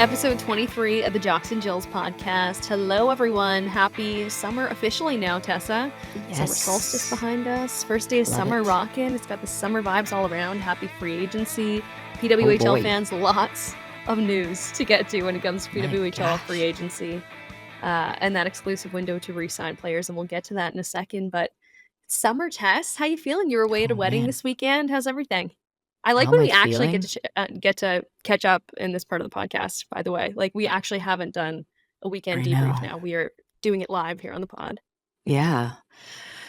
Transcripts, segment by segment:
Episode 23 of the Jocks and Jills podcast. Hello, everyone. Happy summer officially now, Tessa. Yes. Summer solstice behind us. First day of Love summer it. rocking. It's got the summer vibes all around. Happy free agency. Oh, PWHL boy. fans, lots of news to get to when it comes to My PWHL gosh. free agency. And that exclusive window to re-sign players, and we'll get to that in a second. But summer, Tess, how you feeling? You were away at a Oh, wedding man. this weekend. How's everything? I like How when am we I actually feeling? get to catch up in this part of the podcast, by the way. Like, we actually haven't done a weekend I debrief know. now. We are doing it live here on the pod. Yeah.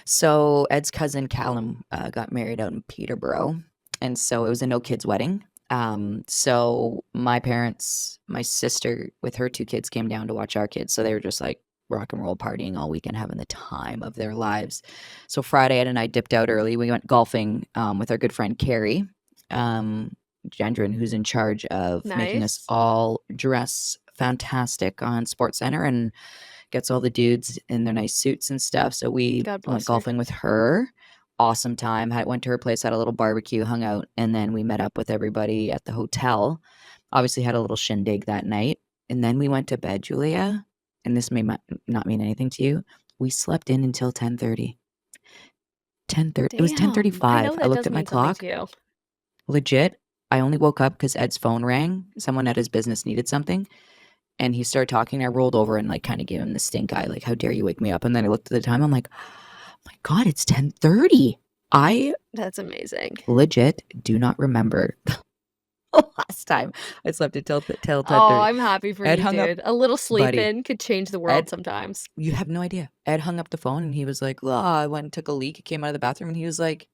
So Ed's cousin Callum got married out in Peterborough, and so it was a no kids wedding. So my parents, my sister with her two kids came down to watch our kids. So they were just like rock and roll partying all weekend, having the time of their lives. So Friday, Ed and I dipped out early. We went golfing with our good friend Carrie Gendron, who's in charge of making us Nice. all dress fantastic on SportsCenter and gets all the dudes in their nice suits and stuff. So we God went bless her. golfing with her. Awesome time. Went to her place, had a little barbecue, hung out, and then we met up with everybody at the hotel. Obviously had a little shindig that night. And then we went to bed, Julia. And this may not mean anything to you. We slept in until 10:30. 10:30. It was Damn. I know 10:35. I that looked does at my mean something clock. to you. Legit. I only woke up because Ed's phone rang. Someone at his business needed something. And he started talking. I rolled over and like kind of gave him the stink eye, like, how dare you wake me up? And then I looked at the time. I'm like, oh my God, it's 10:30. I That's amazing. legit do not remember the last time I slept until 10:30. Oh, I'm happy for Ed you, hung up, dude. A little sleep buddy. in could change the world Ed, sometimes. you have no idea. Ed hung up the phone and he was like, oh, I went and took a leak. He came out of the bathroom and he was like,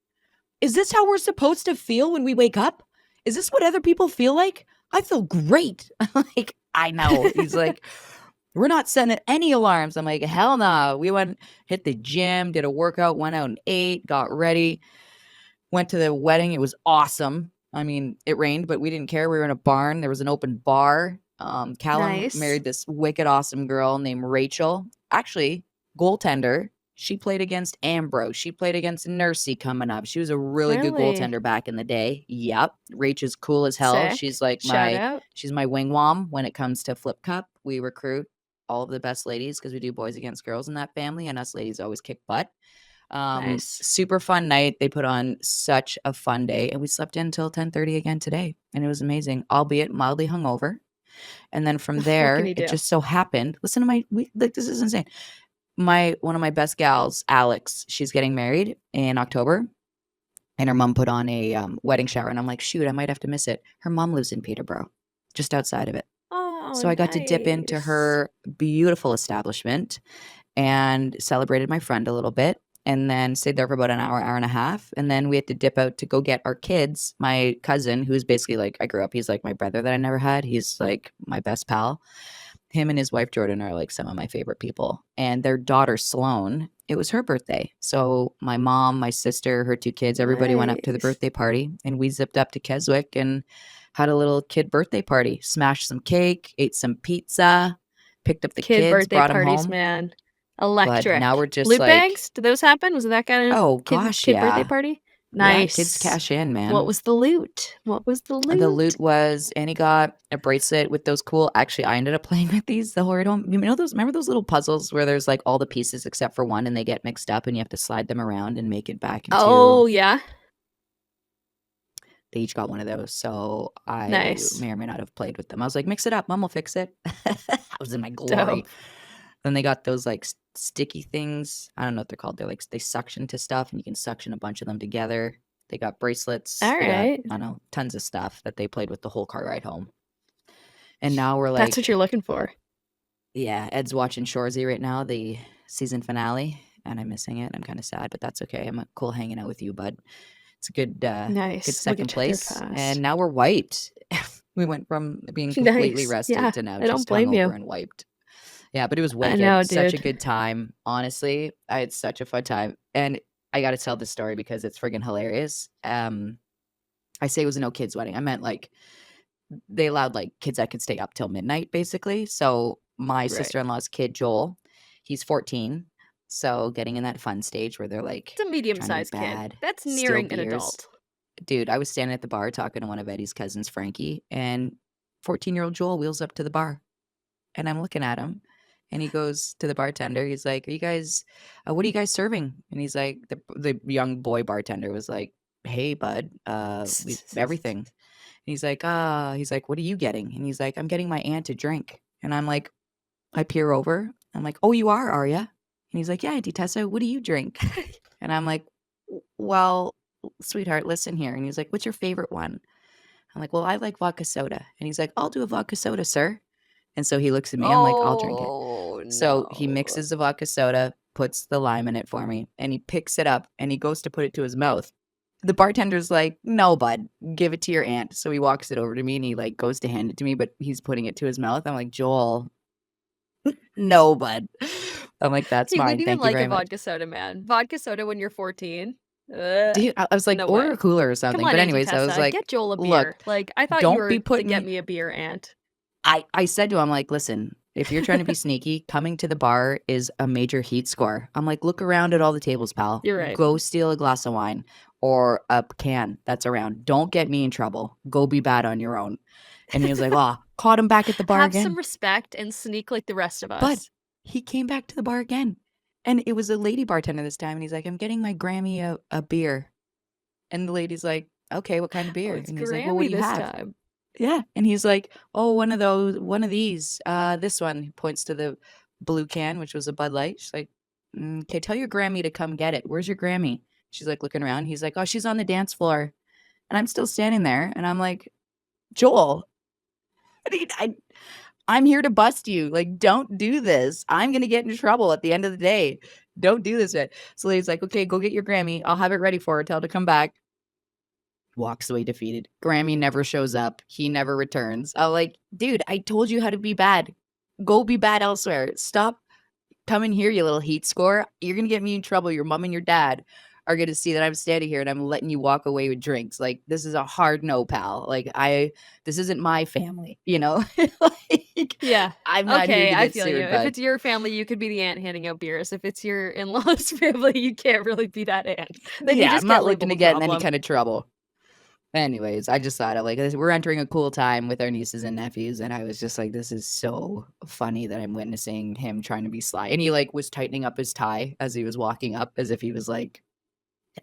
is this how we're supposed to feel when we wake up? Is this what other people feel like? I feel great. I'm like, I know. He's like, we're not setting any alarms. I'm like, hell no. We went, hit the gym, did a workout, went out and ate, got ready, went to the wedding. It was awesome. I mean, it rained, but we didn't care. We were in a barn. There was an open bar. Callum Nice. married this wicked awesome girl named Rachel. Actually, goaltender. She played against Ambrose. She played against Nursey coming up. She was a really good Really? goaltender back in the day. Yep. Rach is cool as hell. Sick. She's like Shout out. she's my wingwam when it comes to Flip Cup. We recruit all of the best ladies because we do boys against girls in that family, and us ladies always kick butt. Nice. Super fun night. They put on such a fun day, and we slept in until 10:30 again today, and it was amazing, albeit mildly hungover. And then from What there, can you it do? just so happened. Listen to this is insane. One of my best gals, Alex, she's getting married in October, and her mom put on a wedding shower, and I'm like, shoot, I might have to miss it. Her mom lives in Peterborough, just outside of it. Oh, So I got to dip into nice. her beautiful establishment and celebrated my friend a little bit, and then stayed there for about an hour and a half. And then we had to dip out to go get our kids. My cousin, who's basically like, I grew up, he's like my brother that I never had. He's like my best pal. Him and his wife Jordan are like some of my favorite people. And their daughter Sloane, it was her birthday. So my mom, my sister, her two kids, everybody went up to the Nice. birthday party, and we zipped up to Keswick and had a little kid birthday party. Smashed some cake, ate some pizza, picked up the Kid kids, birthday brought them parties, home. man. But Electric. now we're just Loot like, bags? Did those happen? Was it that kind of oh kid gosh, birthday yeah. party? Yeah, kids Nice. cash in, man. What was the loot? What was the loot? The loot was Annie got a bracelet with those cool. Actually, I ended up playing with these the whole way home. You know those? Remember those little puzzles where there's like all the pieces except for one, and they get mixed up, and you have to slide them around and make it back into. Oh, yeah. They each got one of those, so I Nice. may or may not have played with them. I was like, mix it up, Mom will fix it. I was in my glory. Dope. Then they got those like sticky things. I don't know what they're called. They're like they suction to stuff, and you can suction a bunch of them together. They got bracelets. All They got, right. I don't know, tons of stuff that they played with the whole car ride home. And now we're That's what like, you're looking for. yeah, Ed's watching Shoresy right now, the season finale, and I'm missing it. I'm kind of sad, but that's okay. I'm cool hanging out with you, bud. It's a good Nice. good We'll second get to your place. past. And now we're wiped. We went from being completely Nice. rested Yeah, to now I don't just blame you. hungover and wiped. Yeah, but it was I wicked. know, Such a dude. good time. Honestly, I had such a fun time. And I got to tell this story because it's friggin' hilarious. I say it was a no kids wedding. I meant like they allowed like kids that could stay up till midnight, basically. So my Right. sister-in-law's kid, Joel, he's 14. So getting in that fun stage where they're like It's a trying to be medium-sized kid. bad, That's steal nearing an beers. adult. Dude, I was standing at the bar talking to one of Eddie's cousins, Frankie, and 14-year-old Joel wheels up to the bar, and I'm looking at him, and he goes to the bartender. He's like, "Are you guys, what are you guys serving?" And he's like, the young boy bartender was like, "Hey, bud, we everything." And he's like, "What are you getting?" And he's like, "I'm getting my aunt a drink." And I'm like, I peer over. I'm like, "Oh, you are ya?" And he's like, "Yeah, Auntie Tessa, what do you drink?" And I'm like, Well, sweetheart, listen here." And he's like, "What's your favorite one?" I'm like, "Well, I like vodka soda." And he's like, "I'll do a vodka soda, sir." And so he looks at me. I'm like, "I'll drink it." Oh, So he no. mixes the vodka soda, puts the lime in it for me, and he picks it up and he goes to put it to his mouth. The bartender's like, "No, bud, give it to your aunt." So he walks it over to me and he like goes to hand it to me, but he's putting it to his mouth. I'm like, "Joel, no, bud." I'm like, "That's He mine. wouldn't even Thank you like a very much." vodka soda, man. Vodka soda when you're 14? Ugh, Dude, I was like, no "Order way. a cooler or Come something." on, But Auntie anyways, I was Tessa, like, get Joel a "Look, beer. Like, I thought you don't were be the get putting." me a beer aunt. I said to him, like, "Listen, if you're trying to be sneaky, coming to the bar is a major heat score." I'm like, "Look around at all the tables, pal. You're right. Go steal a glass of wine or a can that's around. Don't get me in trouble. Go be bad on your own." And he was like, "Oh, caught him back at the bar Have some again." respect and sneak like the rest of But us. he came back to the bar again. And it was a lady bartender this time. And he's like, "I'm getting my Grammy a beer." And the lady's like, "Okay, what kind of Oh, beer?" it's And he's like, "Well, what Grammy do you this have?" time. Yeah, and he's like, "Oh, one of these, this one." He points to the blue can, which was a Bud Light. She's like, "'Kay, tell your Grammy to come get it. Where's your Grammy?" She's, like, looking around. He's like, "Oh, she's on the dance floor." And I'm still standing there, and I'm like, "Joel, I'm here to bust you. Like, don't do this. I'm gonna get in trouble at the end of the day. Don't do this, man." So he's like, "Okay, go get your Grammy. I'll have it ready for her. Tell her to come back." Walks away defeated. Grammy never shows up. He never returns. I'm like, "Dude, I told you how to be bad. Go be bad elsewhere. Stop coming here, you little heat score. You're gonna get me in trouble. Your mom and your dad are gonna see that I'm standing here and I'm letting you walk away with drinks. Like, this is a hard no, pal. Like, this isn't my family, you know? Like, Yeah. I'm not here Okay, to I get feel you. sued, If bud." it's your family, you could be the aunt handing out beers. If it's your in-laws' family, you can't really be that aunt. Then you Yeah, just I'm get not looking labeled to a get in any problem. kind of trouble. Anyways, I just thought of like we're entering a cool time with our nieces and nephews, and I was just like, this is so funny that I'm witnessing him trying to be sly. And he like was tightening up his tie as he was walking up, as if he was like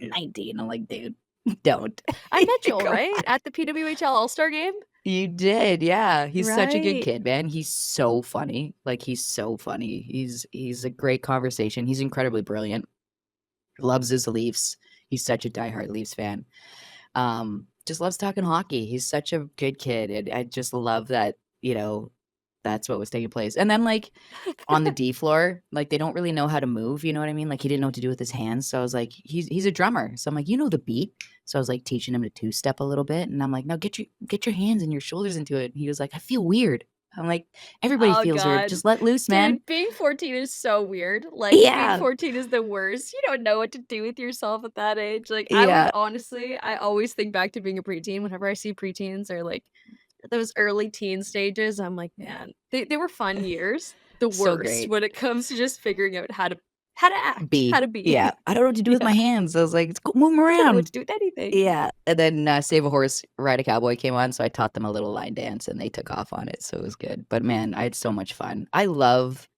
19. I'm like, "Dude, don't." I met Joel, Come right? on. At the PWHL All-Star game? You did, yeah. He's such a good Right. kid, man. He's so funny. Like he's so funny. He's a great conversation. He's incredibly brilliant. Loves his Leafs. He's such a diehard Leafs fan. Just loves talking hockey. He's such a good kid, and I just love that, that's what was taking place. And then, like, on the D floor, like, they don't really know how to move, you know what I mean? Like, he didn't know what to do with his hands, so I was like, he's a drummer, so I'm like, "You know the beat." So I was, like, teaching him to two-step a little bit, and I'm like, "Now get your hands and your shoulders into it." And he was like, "I feel weird." I'm like, "Everybody Oh feels weird. god. Just let loose, man." Dude, being 14 is so weird. Like, being Yeah. 14 is the worst. You don't know what to do with yourself at that age. Like, I would Yeah. honestly I always think back to being a preteen whenever I see preteens or, like, those early teen stages. I'm like, "Man, they were fun years." The So worst great. when it comes to just figuring out how to act, how B. to Yeah. be. I don't know what to do with Yeah. my hands. I was like, Move 'em I don't know what around." to do with anything. Yeah, and then, Save a Horse, Ride a Cowboy came on, so I taught them a little line dance, and they took off on it, so it was good. But, man, I had so much fun. I love,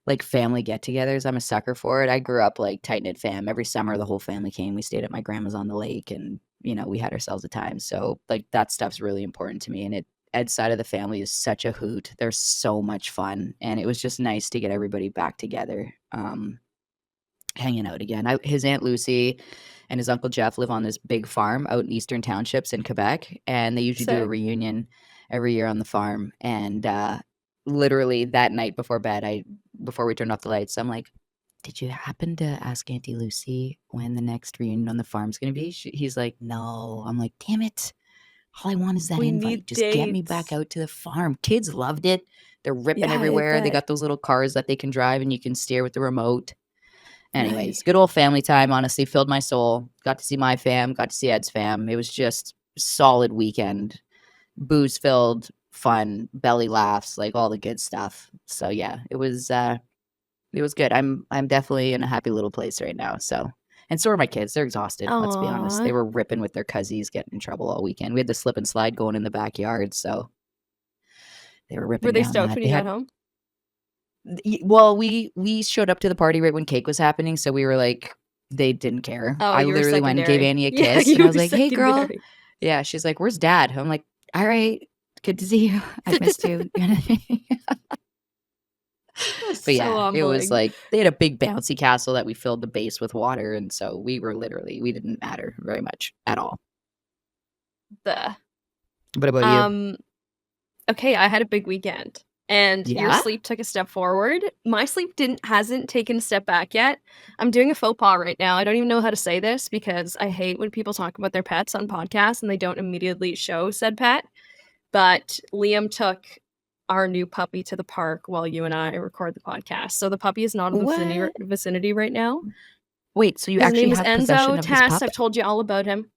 like, family get-togethers. I'm a sucker for it. I grew up, like, tight-knit fam. Every summer, the whole family came. We stayed at my grandma's on the lake, and, we had ourselves a time. So, like, that stuff's really important to me, and Ed's side of the family is such a hoot. They're so much fun, and it was just nice to get everybody back together. Hanging out again. His Aunt Lucy and his Uncle Jeff live on this big farm out in Eastern Townships in Quebec, and they usually do a Sick. reunion every year on the farm. And literally that night before we turned off the lights, I'm like, "Did you happen to ask Auntie Lucy when the next reunion on the farm's gonna be?" He's like, "No." I'm like, "Damn it. All I want is that We need invite. Just get me back dates. out to the farm." Kids loved it. They're ripping Yeah, I everywhere. They bet. got those little cars that they can drive and you can steer with the remote. Right. Anyways, good old family time, honestly, filled my soul. Got to see my fam, got to see Ed's fam. It was just solid weekend. Booze-filled, fun, belly laughs, like, all the good stuff. So, yeah, it was good. I'm definitely in a happy little place right now, so and so are my kids. They're exhausted, let's be honest. Aw. They were ripping with their cuzzies, getting in trouble all weekend. We had the slip and slide going in the backyard, so They were ripping Were they down stoked that. when They you had got home? well, we showed up to the party right when cake was happening, so we were like, they didn't care. Oh, I you were literally went and gave secondary. Annie a Yeah, kiss, and you I were was like, "Hey, girl." secondary. Yeah, she's like, "Where's Dad?" I'm like, "All right, good to see you. I've missed you." That's But so yeah, it was humbling. like they had a big bouncy castle that we filled the base with water, and so we didn't matter very much at all. The What about you? Okay, I had a big weekend, and your Yeah? sleep took a step forward. My sleep hasn't taken a step back yet. I'm doing a faux pas right now. I don't even know how to say this because I hate when people talk about their pets on podcasts and they don't immediately show said pet. But Liam took our new puppy to the park while you and I record the podcast. So the puppy is not in the What? vicinity right now. Wait, so you His actually name is have possession Enzo. of this Tess, pup? I've told you all about him.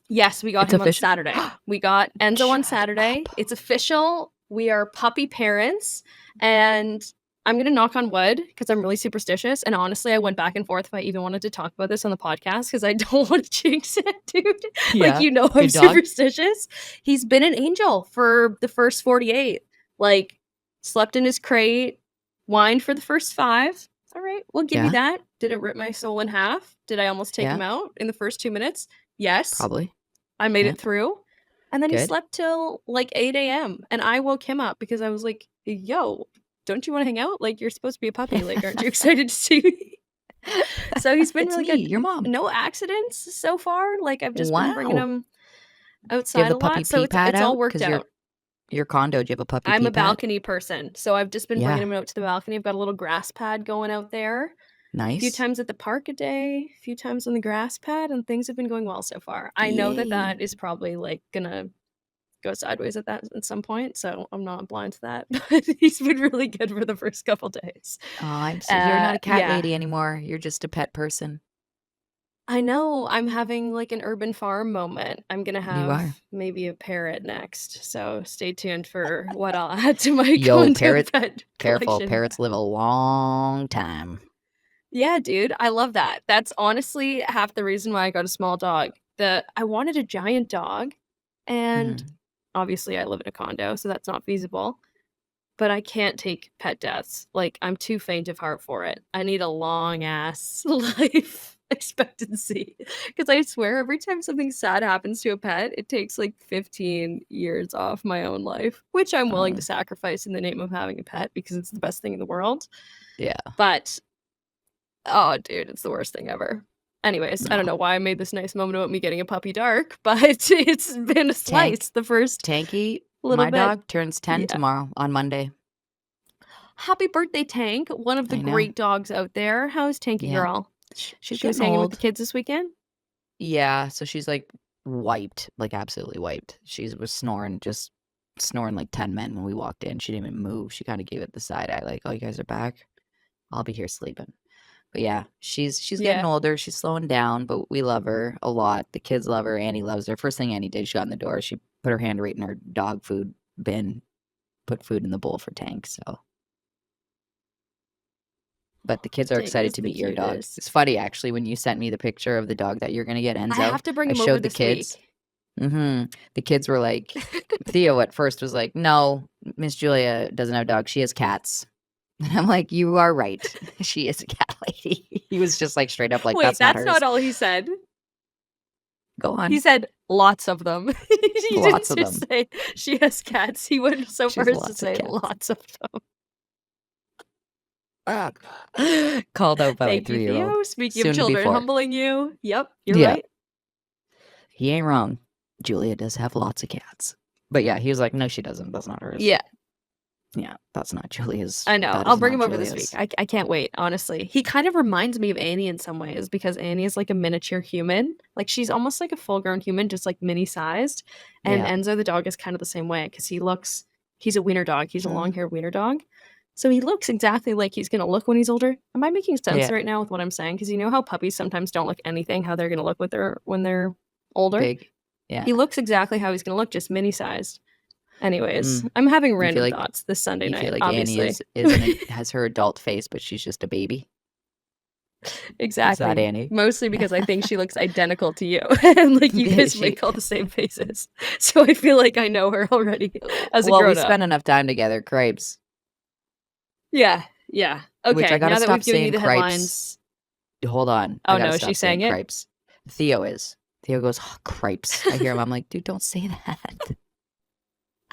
Yes, we got It's him on official. Saturday. We got Enzo on Shut Saturday. up. It's official. We are puppy parents. And I'm going to knock on wood because I'm really superstitious. And honestly, I went back and forth if I even wanted to talk about this on the podcast because I don't want to jinx it, dude. Like, Yeah. you know, I'm Good dog. superstitious. He's been an angel for the first 48. Like, slept in his crate, whined for the first 5. All right, we'll give you Yeah. that. Did it rip my soul in half? Did I almost take him out in the first 2 minutes? Yes. Probably. I made Yeah. it through. And then he Good. slept till like 8 a.m. And I woke him up because I was like, yo, don't you want to hang out? Like, you're supposed to be a puppy. Like, aren't you excited to see me? So he's been It's really me, good. your mom. No accidents so far. Like, I've just been bringing Wow. him Do you outside have a a puppy lot. So pee pad it's all out? worked Because out. your condo, do you have a puppy I'm pee a pad? balcony person. So I've just been bringing Yeah. him out to the balcony. I've got a little grass pad going out there. A few Nice. times at the park a day, a few times on the grass pad, and things have been going well so far. I know that Yay. is probably like gonna go sideways at some point, so I'm not blind to that. But he's been really good for the first couple days. Oh, you're not a cat Yeah, lady anymore. You're just a pet person. I know. I'm having like an urban farm moment. I'm gonna You have are. maybe a parrot next, so stay tuned for what I'll add to my Yo, condo pet careful. collection. Parrots live a long time. Yeah, dude, I love that. That's honestly half the reason why I got a small dog. I wanted a giant dog, and Mhm. obviously I live in a condo, so that's not feasible. But I can't take pet deaths. Like, I'm too faint of heart for it. I need a long ass life expectancy. Because I swear, every time something sad happens to a pet, it takes like 15 years off my own life, which I'm willing to sacrifice in the name of having a pet because it's the best thing in the world. Yeah. But oh, dude, it's the worst thing ever. Anyways, I don't No. know why I made this nice moment about me getting a puppy dark, but it's been a slice the first Tanky, little my bit. dog, turns 10 Yeah. tomorrow on Monday. Happy birthday, Tank. One of the I know. great dogs out there. How's Tanky Yeah. girl? She's She was getting hanging old. with the kids this weekend? Yeah, so she's like wiped, like absolutely wiped. She was just snoring like 10 men when we walked in. She didn't even move. She kind of gave it the side eye, like, "Oh, you guys are back? I'll be here sleeping." But yeah, she's getting older. She's slowing down, but we love her a lot. The kids love her. Annie loves her. First thing Annie did, she got in the door. She put her hand right in her dog food bin, put food in the bowl for Tank. So, but the kids are Tank excited is to the meet your dog. cutest. It's funny actually when you sent me the picture of the dog that you're gonna get, Enzo. I have to bring I him over showed the this kids. week. The kids were like, Theo at first was like, "No, Miss Julia doesn't have dogs. She has cats." And I'm like, "You are right. She is a cat lady." He was just like straight up like, Wait, "That's not hers." not all he said. Go on. He said lots of them. He Lots didn't of just them. say she has cats. He went so She has far as to lots of say cats. lots of them. Called out by my Thank you, 3-year-old. Theo. Speaking Soon of to be children 4. humbling you. Yep, you're Yeah. right. He ain't wrong. Julia does have lots of cats. But yeah, he was like, "No, she doesn't. That's not hers." Yeah, Yeah, that's not Julia's. I know. That I'll is bring not him over this week. Julia's. I can't wait, honestly. He kind of reminds me of Annie in some ways because Annie is like a miniature human. Like, she's almost like a full-grown human, just like mini-sized. And Yeah. Enzo the dog is kind of the same way because he's a wiener dog. He's a long-haired wiener dog. So he looks exactly like he's going to look when he's older. Am I making sense right now with what I'm saying? Because you know how puppies sometimes don't look anything how they're going to look when they're older? Big. Yeah. He looks exactly how he's going to look, just mini-sized. Anyways, I'm having random thoughts this Sunday night, You feel like obviously. Annie has her adult face, but she's just a baby? Exactly. Annie? Mostly because I think she looks identical to you. And like you guys make all the same faces. So I feel like I know her already as a Well, we grown up. spent enough time together. Cripes. Yeah. Yeah. Which I Okay. gotta Now that we've stop given you saying the cripes. headlines. Hold on. Oh I gotta no, stop she's saying saying it. cripes. Theo is. Theo goes, oh, cripes. I hear him. I'm like, dude, don't say that.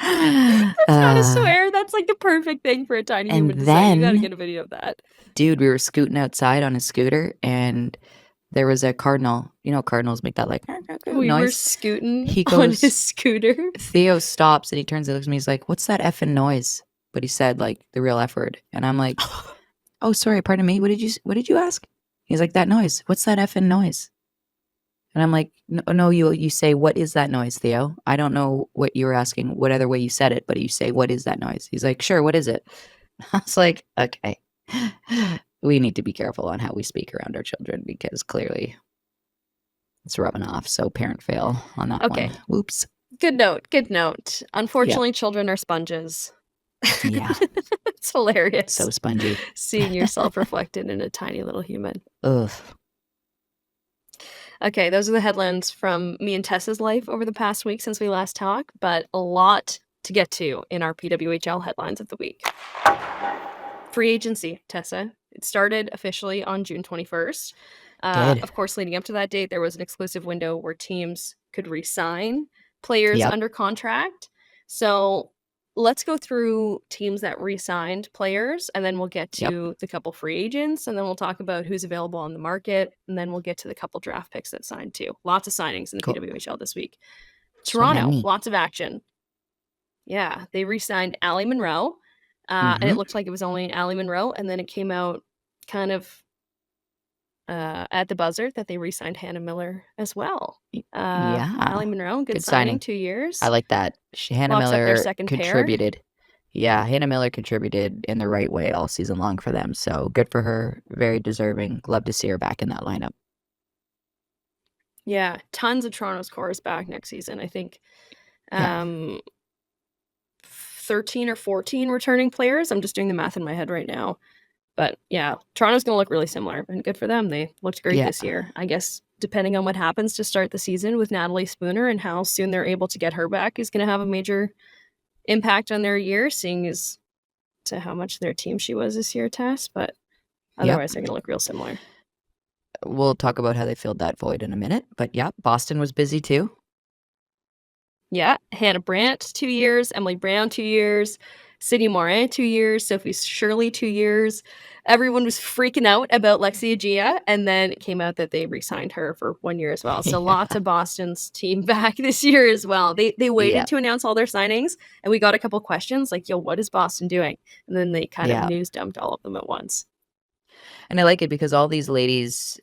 I'm trying to swear. That's like the perfect thing for a tiny human to say. You gotta get a video of that. Dude, we were scooting outside on a scooter and there was a cardinal. You know, cardinals make that like We noise. were scooting He on goes, his scooter. Theo stops and he turns and looks at me. He's like, what's that effing noise? But he said like the real F word. And I'm like, oh, sorry, pardon me. What did you ask? He's like, that noise. What's that effing noise? And I'm like, no, you say, what is that noise, Theo? I don't know what you were asking, what other way you said it, but you say, what is that noise? He's like, sure, what is it? I was like, okay. We need to be careful on how we speak around our children because clearly it's rubbing off. So parent fail on that one. Whoops. Good note. Unfortunately, children are sponges. Yeah. It's hilarious. So spongy. Seeing yourself reflected in a tiny little human. Ugh. Okay, those are the headlines from me and Tessa's life over the past week since we last talked, but a lot to get to in our PWHL headlines of the week. Free agency, Tessa. It started officially on June 21st. Of course, leading up to that date, there was an exclusive window where teams could re-sign players under contract. So let's go through teams that re-signed players, and then we'll get to the couple free agents, and then we'll talk about who's available on the market, and then we'll get to the couple draft picks that signed too. Lots of signings in the PWHL this week. Toronto, lots of action. Yeah, they re-signed Allie Monroe, and it looked like it was only Allie Monroe, and then it came out kind of at the buzzer that they re-signed Hannah Miller as well. Allie Monroe, good signing, 2 years. I like that. Hannah Locks up their Miller second contributed. pair. Yeah, Hannah Miller contributed in the right way all season long for them. So good for her. Very deserving. Love to see her back in that lineup. Yeah, tons of Toronto's cores back next season. I think 13 or 14 returning players. I'm just doing the math in my head right now. But yeah, Toronto's going to look really similar, and good for them. They looked great this year. I guess depending on what happens to start the season with Natalie Spooner and how soon they're able to get her back is going to have a major impact on their year, seeing as to how much their team she was this year, Tess. But otherwise, they're going to look real similar. We'll talk about how they filled that void in a minute. But yeah, Boston was busy too. Yeah, Hannah Brandt, 2 years. Emily Brown, 2 years. Sydney Morin, 2 years. Sophie Shirley, 2 years. Everyone was freaking out about Lexi Agia, and then it came out that they re-signed her for 1 year as well. So lots of Boston's team back this year as well. They waited to announce all their signings, and we got a couple questions like, yo, what is Boston doing? And then they kind of news dumped all of them at once. And I like it because all these ladies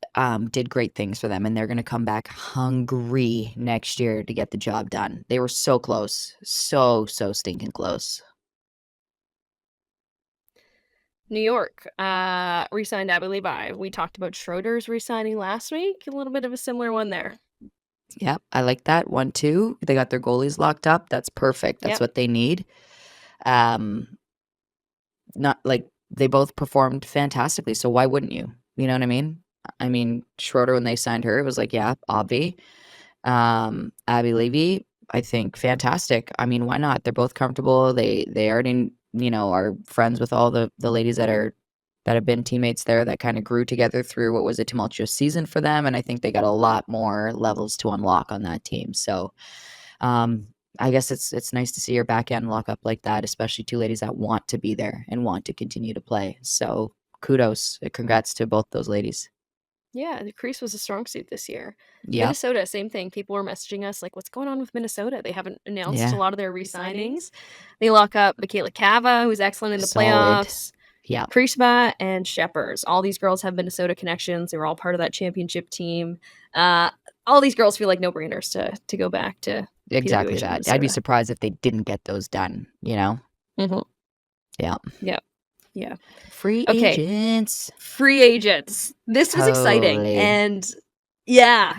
did great things for them, and they're going to come back hungry next year to get the job done. They were so close. So stinking close. New York re-signed Abby Levi. We talked about Schroeder's re-signing last week. A little bit of a similar one there. Yep, I like that one too. They got their goalies locked up. That's perfect. That's what they need. Not like they both performed fantastically. So why wouldn't you? You know what I mean? I mean, Schroeder, when they signed her, it was like, yeah, Abby. Abby Levy, I think fantastic. I mean, why not? They're both comfortable. They already, are friends with all the ladies that have been teammates there that kind of grew together through what was a tumultuous season for them. And I think they got a lot more levels to unlock on that team. So I guess it's nice to see your back end lock up like that, especially two ladies that want to be there and want to continue to play. So kudos, congrats to both those ladies. Yeah, the crease was a strong suit this year. Yeah. Minnesota, same thing. People were messaging us like, what's going on with Minnesota? They haven't announced a lot of their re-signings. They lock up Michaela Cava, who's excellent in the playoffs. Yeah. Krishba and Shepers. All these girls have Minnesota connections. They were all part of that championship team. All these girls feel like no-brainers to go back to exactly PWHL that. Minnesota. I'd be surprised if they didn't get those done, Mm-hmm. Yeah. Yeah. Free agents. Free agents. This was exciting. And yeah.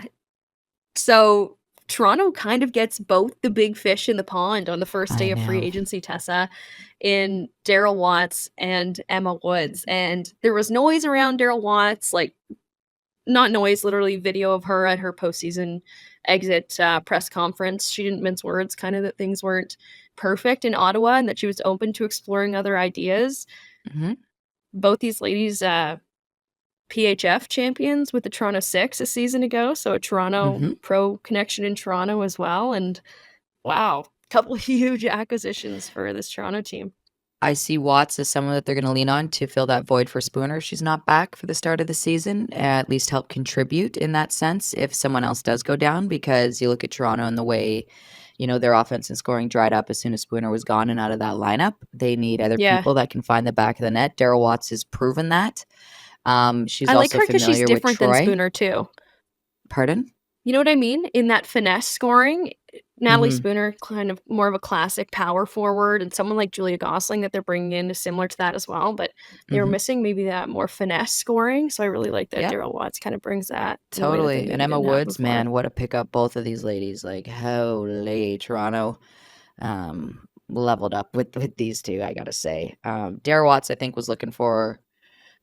So Toronto kind of gets both the big fish in the pond on the first day I of free know. agency, Tessa, in Daryl Watts and Emma Woods. And there was noise around Daryl Watts, like not noise, literally video of her at her postseason exit press conference. She didn't mince words, kind of that things weren't perfect in Ottawa and that she was open to exploring other ideas. Hmm. Both these ladies, PHF champions with the Toronto Six a season ago, so a Toronto Hmm. pro connection in Toronto as well. And wow, couple of huge acquisitions for this Toronto team. I see Watts as someone that they're going to lean on to fill that void for Spooner. She's not back for the start of the season, at least help contribute in that sense if someone else does go down, because you look at Toronto and the way, their offense and scoring dried up as soon as Spooner was gone and out of that lineup. They need other Yeah. people that can find the back of the net. Daryl Watts has proven that. She's I like also her because she's familiar with different than Troy. Spooner too. Pardon? You know what I mean? In that finesse scoring, Natalie Mhm. Spooner, kind of more of a classic power forward, and someone like Julia Gosling that they're bringing in is similar to that as well, but they were Mhm. missing maybe that more finesse scoring, so I really like that Yep. Daryl Watts kind of brings that in a way that they Totally. And maybe Emma didn't have Woods, before. man, what a pickup both of these ladies. Like, holy, Toronto leveled up with these two, I gotta say. Dara Watts, I think, was looking for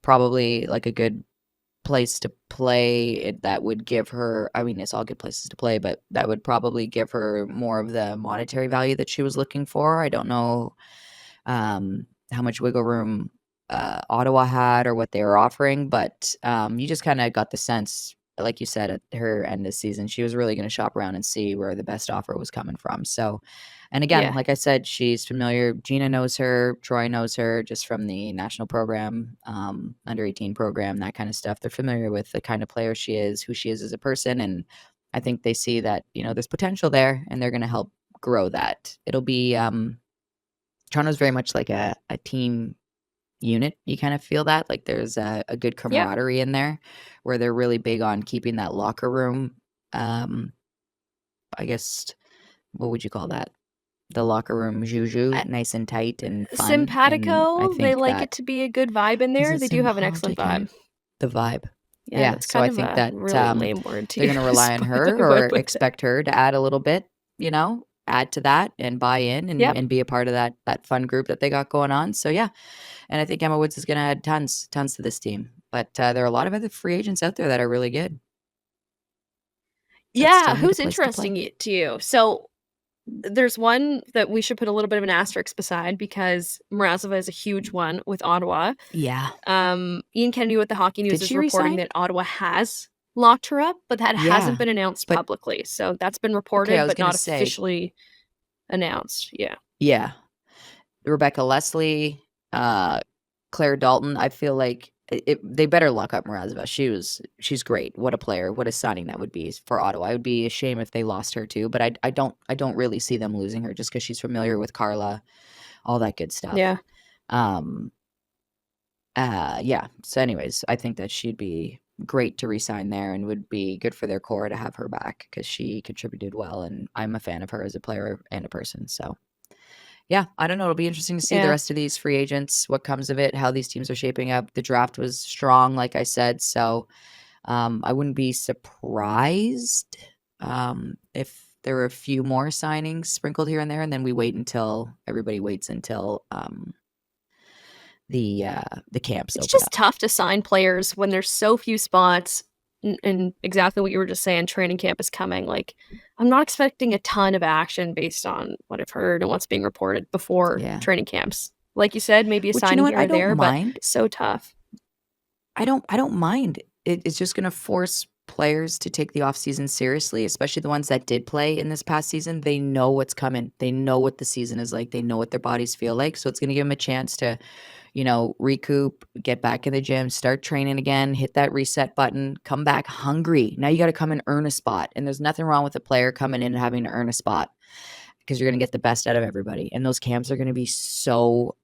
probably like a good place to play that would give her, I mean, it's all good places to play, but that would probably give her more of the monetary value that she was looking for. I don't know how much wiggle room Ottawa had or what they were offering, but you just kind of got the sense, like you said, at her end of the season, she was really going to shop around and see where the best offer was coming from. So, and again, Yeah. like I said, she's familiar. Gina knows her, Troy knows her just from the national program, under 18 program, that kind of stuff. They're familiar with the kind of player she is, who she is as a person, and I think they see that there's potential there, and they're going to help grow that. It'll be Toronto's very much like a team unit. You kind of feel that, like, there's a good Yep. camaraderie in there where they're really big on keeping that locker room, um, I guess, what would you call that? The locker room juju, Uh, nice and tight and fun, and I Simpatico, they think like that it to be a good vibe in is there. it They do have an excellent simpatico? vibe. The vibe. Yeah, Yeah, that's so kind I of think a that, really lame word to they're gonna use, rely on but her I or went with it. expect her to add a little bit, add to that and buy in Yep. and be a part of that fun group that they got going on, so yeah. And I think Emma Woods is gonna add tons to this team, but, there are a lot of other free agents out there that are really good that Yeah, still need a who's place to play. interesting to you? So there's one that we should put a little bit of an asterisk beside because Mrazova is a huge one with Ottawa. Yeah. Ian Kennedy with the Hockey News Did is she reporting resign? that Ottawa has locked her up, but that hasn't Yeah, been announced but publicly. So that's been okay, I reported, was but gonna not say, officially announced. Yeah. yeah. Rebecca Leslie, uh, Claire Dalton, I feel like they better lock up Mrazova. She's great. What a player. What a signing that would be for Ottawa. It would be a shame if they lost her too, but I don't really see them losing her just because she's familiar with Carla, all that good stuff. Yeah. Um, yeah. So anyways, I think that she'd be great to resign there and would be good for their core to have her back because she contributed well, and I'm a fan of her as a player and a person. So yeah, I don't know. It'll be interesting to see the Yeah. rest of these free agents, what comes of it, how these teams are shaping up. The draft was strong, like I said, so I wouldn't be surprised if there were a few more signings sprinkled here and there, and then everybody waits until the camps It's open just up. tough to sign players when there's so few spots and exactly what you were just saying, training camp is coming. Like, I'm not expecting a ton of action based on what I've heard and what's being reported before Yeah. training camps. Like you said, maybe a Which, you know signing what? here I or don't there, but mind. so tough. I don't mind. It's just gonna force players to take the offseason seriously, especially the ones that did play in this past season. They know what's coming. They know what the season is like. They know what their bodies feel like. So it's gonna give them a chance to, recoup, get back in the gym, start training again, hit that reset button, come back hungry. Now you gotta come and earn a spot. And there's nothing wrong with a player coming in and having to earn a spot because you're gonna get the best out of everybody. And those camps are gonna be so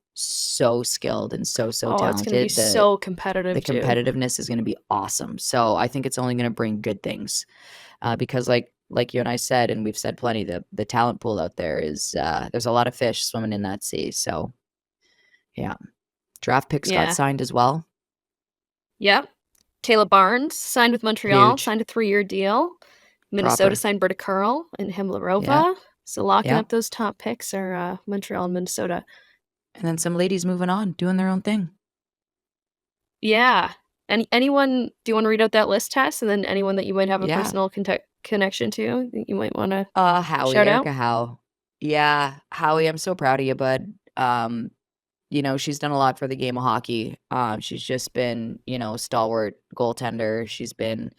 skilled and so Oh, it's going to be talented. so The competitive too. competitiveness is going to be awesome. So I think it's only going to bring good things, because like you and I said, and we've said plenty, the talent pool out there is there's a lot of fish swimming in that sea. So yeah, draft picks got Yeah. signed as well. Yep. Taylor Barnes signed with Montreal, Huge. signed a 3-year deal. Minnesota Proper. signed Britta Curl and Yeah. Himlarova. So locking Yeah. up those top picks are Montreal and Minnesota. And then some ladies moving on, doing their own thing. Yeah. Anyone, do you want to read out that list, Tess? And then anyone that you might have a Yeah. personal connection to that you might want to Howie, shout out? Erica Howe. Yeah, Howie, I'm so proud of you, bud. You know, she's done a lot for the game of hockey. She's just been, you know, a stalwart goaltender. She's been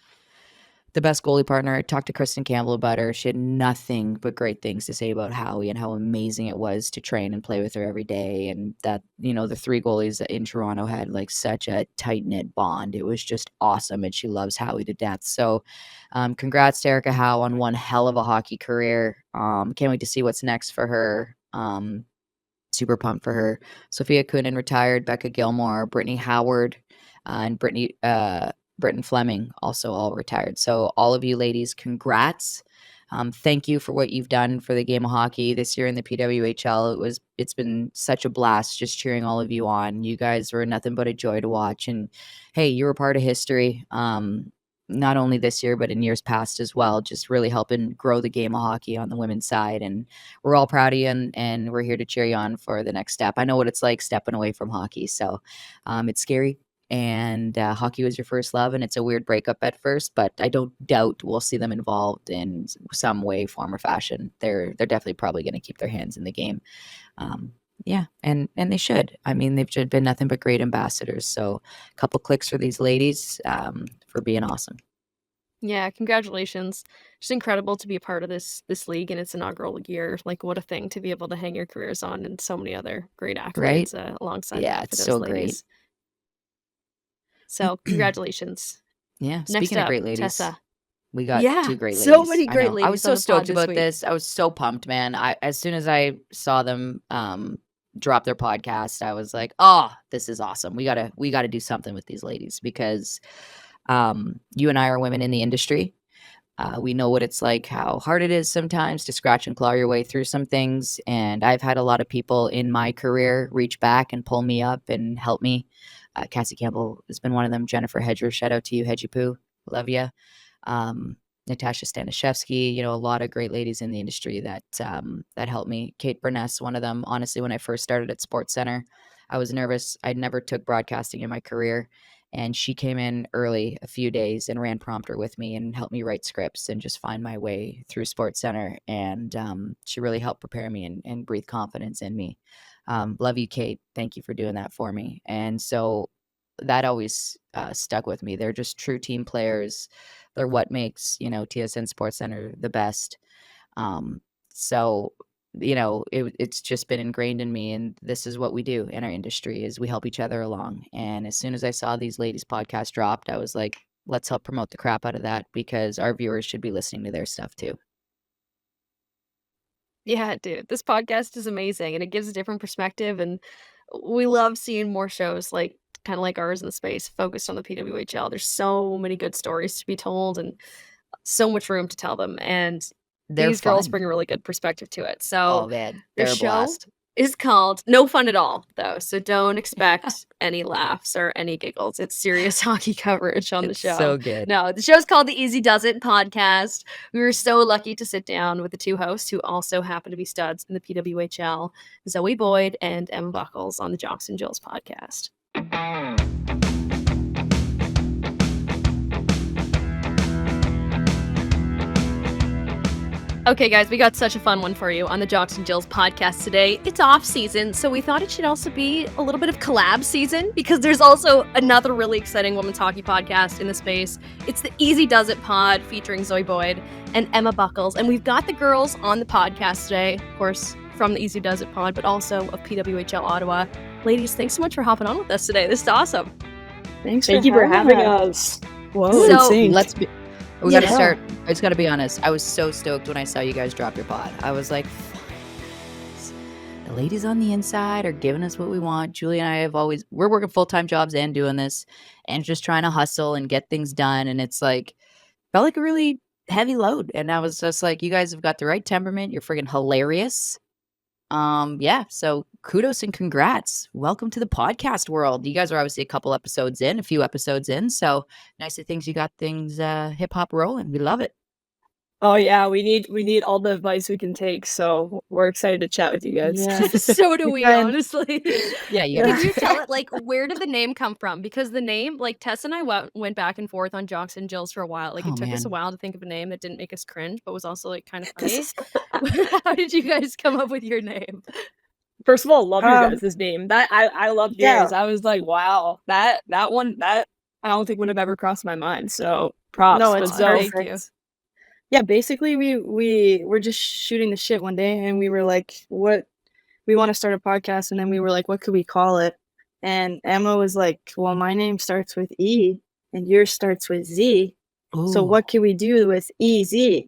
the best goalie partner. I talked to Kristen Campbell about her. She had nothing but great things to say about Howie and how amazing it was to train and play with her every day. And that, you know, the three goalies in Toronto had like such a tight knit bond. It was just awesome. And she loves Howie to death. So congrats to Erica Howe on one hell of a hockey career. Can't wait to see what's next for her. Super pumped for her. Sophia Kunin retired, Becca Gilmore, Brittany Howard, and Britton Fleming also all retired. So all of you ladies, congrats. Thank you for what you've done for the game of hockey this year in the PWHL. It's been such a blast just cheering all of you on. You guys were nothing but a joy to watch. And hey, you were part of history. Not only this year, but in years past as well, just really helping grow the game of hockey on the women's side. And we're all proud of you, and we're here to cheer you on for the next step. I know what it's like stepping away from hockey. So it's scary. And hockey was your first love, and it's a weird breakup at first, but I don't doubt we'll see them involved in some way, form, or fashion. They're definitely probably going to keep their hands in the game. Yeah, and they should. I mean, they've been nothing but great ambassadors. So a couple clicks for these ladies for being awesome. Yeah, congratulations. Just incredible to be a part of this league in its inaugural year. Like, what a thing to be able to hang your careers on, and so many other great accolades alongside Yeah, that for it's those so ladies. great. So congratulations. Yeah, Next speaking of up, great ladies, Tessa. we got Yeah, two great ladies. so many I great know. I was ladies so on the pod stoked this about week. this. I was so pumped, man. As soon as I saw them drop their podcast, I was like, "Oh, this is awesome. We gotta do something with these ladies because you and I are women in the industry. We know what it's like, how hard it is sometimes to scratch and claw your way through some things. And I've had a lot of people in my career reach back and pull me up and help me. Cassie Campbell has been one of them. Jennifer Hedger, shout out to you, Hedgie Poo. Love you. Natasha Stanishevsky, you know, a lot of great ladies in the industry that helped me. Kate Burness, one of them. Honestly, when I first started at Sports Center, I was nervous. I never took broadcasting in my career. And she came in early a few days and ran prompter with me and helped me write scripts and just find my way through Sports Center. And she really helped prepare me and breathe confidence in me. Love you, Kate. Thank you for doing that for me. And so that always stuck with me. They're just true team players. They're what makes, you know, TSN Sports Center the best. So you know, it's just been ingrained in me, and this is what we do in our industry is we help each other along. And as soon as I saw these ladies podcast dropped, I was like, let's help promote the crap out of that because our viewers should be listening to their stuff too. Yeah, dude, this podcast is amazing, and it gives a different perspective, and we love seeing more shows like kind of like ours in the space focused on the PWHL. There's so many good stories to be told and so much room to tell them, and these girls bring a really good perspective to it. So man, their they're a show blast. is called No Fun at All, though, so don't expect any laughs or any giggles. It's serious hockey coverage on the show. So good. No, the show's called the Easy Does It podcast. We were so lucky to sit down with the two hosts who also happen to be studs in the PWHL, Zoe Boyd and Emma Buckles, on the Jocks and Jills podcast. Okay, guys, we got such a fun one for you on the Jocks and Jills podcast today. It's off season, so we thought it should also be a little bit of collab season because there's also another really exciting women's hockey podcast in the space. It's the Easy Does It pod featuring Zoe Boyd and Emma Buckles. And we've got the girls on the podcast today, of course, from the Easy Does It pod, but also of PWHL Ottawa. Ladies, thanks so much for hopping on with us today. This is awesome. Thank you for having us. Whoa, So, insane. We gotta start. I just gotta be honest. I was so stoked when I saw you guys drop your pod. I was like, the ladies on the inside are giving us what we want. Julia and I we're working full-time jobs and doing this and just trying to hustle and get things done. And it's like, felt like a really heavy load. And I was just like, you guys have got the right temperament. You're friggin' hilarious. Yeah, so kudos and congrats. Welcome to the podcast world. You guys are obviously a few episodes in, so nice that you got things hip hop rolling. We love it. Oh yeah, we need all the advice we can take. So we're excited to chat with you guys. Yeah. So do we, honestly. Yeah, you Can gotta you tell it, like, where did the name come from? Because the name, like, Tess and I went back and forth on Jocks and Jills for a while. Like, Oh, it took us a man. while to think of a name that didn't make us cringe, but was also, like, kind of funny. How did you guys come up with your name? First of all, love your guys' name. That I loved yours. I was like, wow, that one I don't think would have ever crossed my mind. So props. No, but it's Zoe, perfect. Yeah, basically we were just shooting the shit one day and we were like, what we want to start a podcast, and then we were like, what could we call it? And Emma was like, well, my name starts with E and yours starts with Z. So Ooh. what can we do with EZ?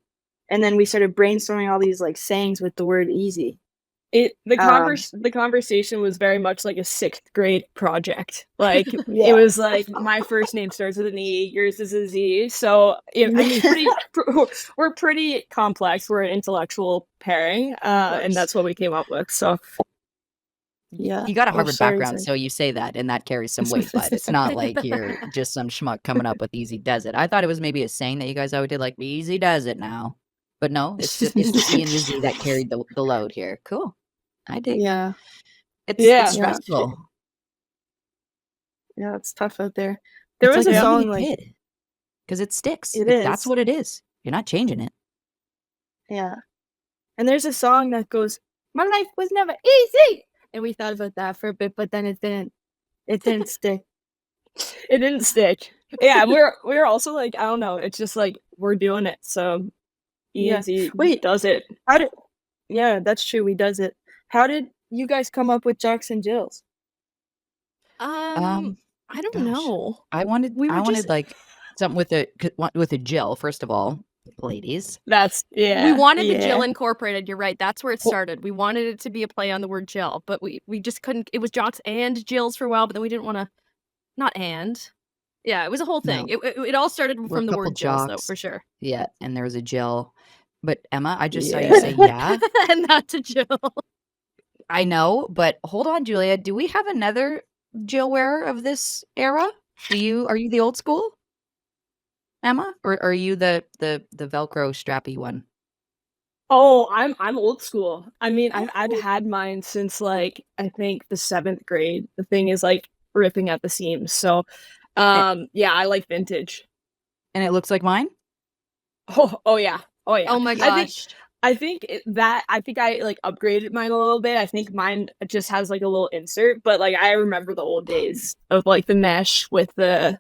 And then we started brainstorming all these like sayings with the word easy. The conversation was very much like a 6th grade project. Like Yeah. it was like my first name starts with an E, yours is a Z. So I mean, we're pretty complex. We're an intellectual pairing, and that's what we came up with. So Yeah. You got a we're Harvard so background, excited. so you say that, and that carries some weight, but it's not like you're just some schmuck coming up with easy does it. I thought it was maybe a saying that you guys always did, like, easy does it now. But no, it's the E and the Z that carried the load here. Cool. I dig. Yeah. It's stressful. Yeah, it's tough out there. There was like a song like because it sticks. It That's is. what it is. You're not changing it. Yeah. And there's a song that goes, my life was never easy. And we thought about that for a bit, but then it didn't stick. It didn't stick. Yeah, we're also like, I don't know, it's just like we're doing it. So E and Z does it. Yeah, that's true. We does it. How did you guys come up with Jocks and Jills? I don't know. I wanted like something with a Jill, first of all, ladies. That's we wanted the Jill incorporated. You're right. That's where it started. We wanted it to be a play on the word Jill, but we just couldn't. It was Jocks and Jills for a while, but then we didn't want to. Not and. Yeah, it was a whole thing. No. It all started from the word Jills, though, Jocks. for sure. Yeah, and there was a Jill. But Emma, I just saw you say yeah. And that's a Jill. I know, but hold on, Julia. Do we have another Jill wearer of this era? Are you the old school, Emma, or are you the Velcro strappy one? Oh, I'm old school. I mean, I've had mine since like I think the 7th grade. The thing is like ripping at the seams. So, yeah, I like vintage. And it looks like mine? Oh yeah. Oh my gosh. I think I like upgraded mine a little bit. I think mine just has like a little insert, but like I remember the old days of like the mesh with the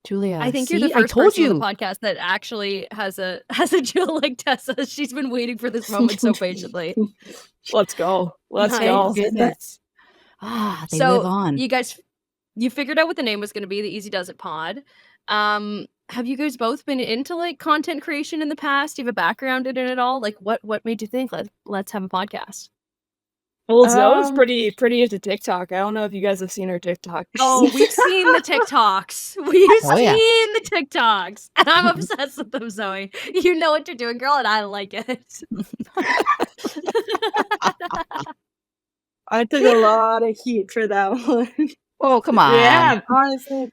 Julia, I think you're the first person on the podcast that actually has a Jill like Tessa. She's been waiting for this moment so patiently. Let's go. Let's go. Goodness. They live on. You guys, you figured out what the name was going to be, the Easy Does It Pod. Have you guys both been into like content creation in the past? Do you have a background in it at all? Like what made you think let's have a podcast? Well, Zoe's pretty into TikTok. I don't know if you guys have seen her TikTok. Oh, we've seen the TikToks. We've seen the TikToks. And I'm obsessed with them, Zoe. You know what you're doing, girl, and I like it. I took a lot of heat for that one. Oh, come on. Yeah, honestly.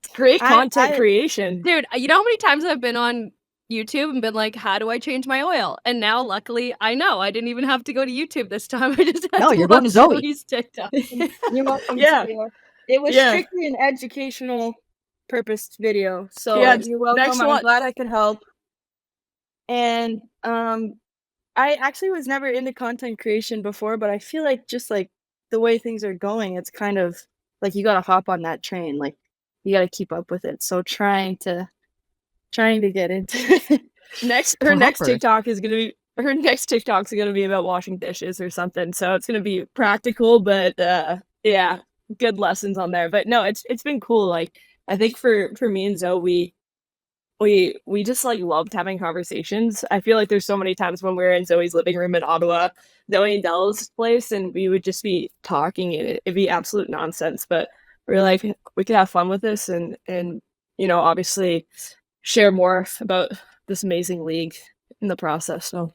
It's great content creation. Dude, you know how many times I've been on YouTube and been like, how do I change my oil? And now, luckily, I know. I didn't even have to go to YouTube this time. I just had to you're going to Zoe. Zoe's TikTok. You're welcome. Yeah. It was strictly an educational purposed video. So you're welcome. I'm glad I could help. And I actually was never into content creation before, but I feel like just like the way things are going, it's kind of like you gotta hop on that train. Like you gotta keep up with it. So trying to get into it. Her next TikTok is gonna be about washing dishes or something. So it's gonna be practical, but yeah, good lessons on there. But no, it's been cool. Like I think for me and Zoe, we just like loved having conversations. I feel like there's so many times when we're in Zoe's living room in Ottawa, Zoe and Dell's place, and we would just be talking and it'd be absolute nonsense. But we're like, we could have fun with this and you know, obviously share more about this amazing league in the process. So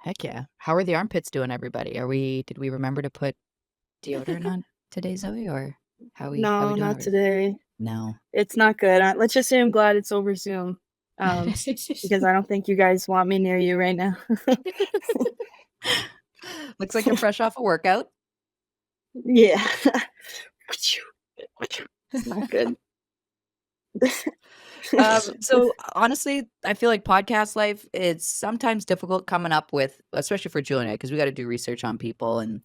heck yeah. How are the armpits doing, everybody? Did we remember to put deodorant on today, Zoe, or how we not today. No, it's not good. Let's just say I'm glad it's over Zoom. because I don't think you guys want me near you right now. Looks like you're fresh off a workout. Yeah. It's not good. So honestly, I feel like podcast life, it's sometimes difficult coming up with, especially for Julia, because we got to do research on people, and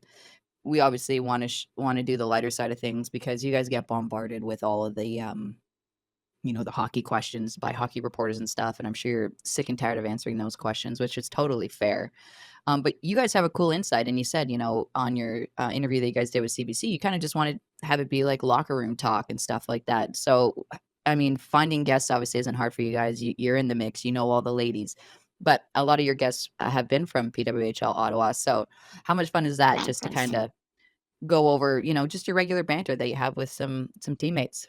we obviously want to do the lighter side of things because you guys get bombarded with all of the the hockey questions by hockey reporters and stuff, and I'm sure you're sick and tired of answering those questions, which is totally fair. But you guys have a cool insight, and you said, on your interview that you guys did with CBC, you kind of just wanted to have it be like locker room talk and stuff like that. So, I mean, finding guests obviously isn't hard for you guys. You're in the mix, all the ladies, but a lot of your guests have been from PWHL Ottawa. So, how much fun is that just to kind of go over, just your regular banter that you have with some teammates?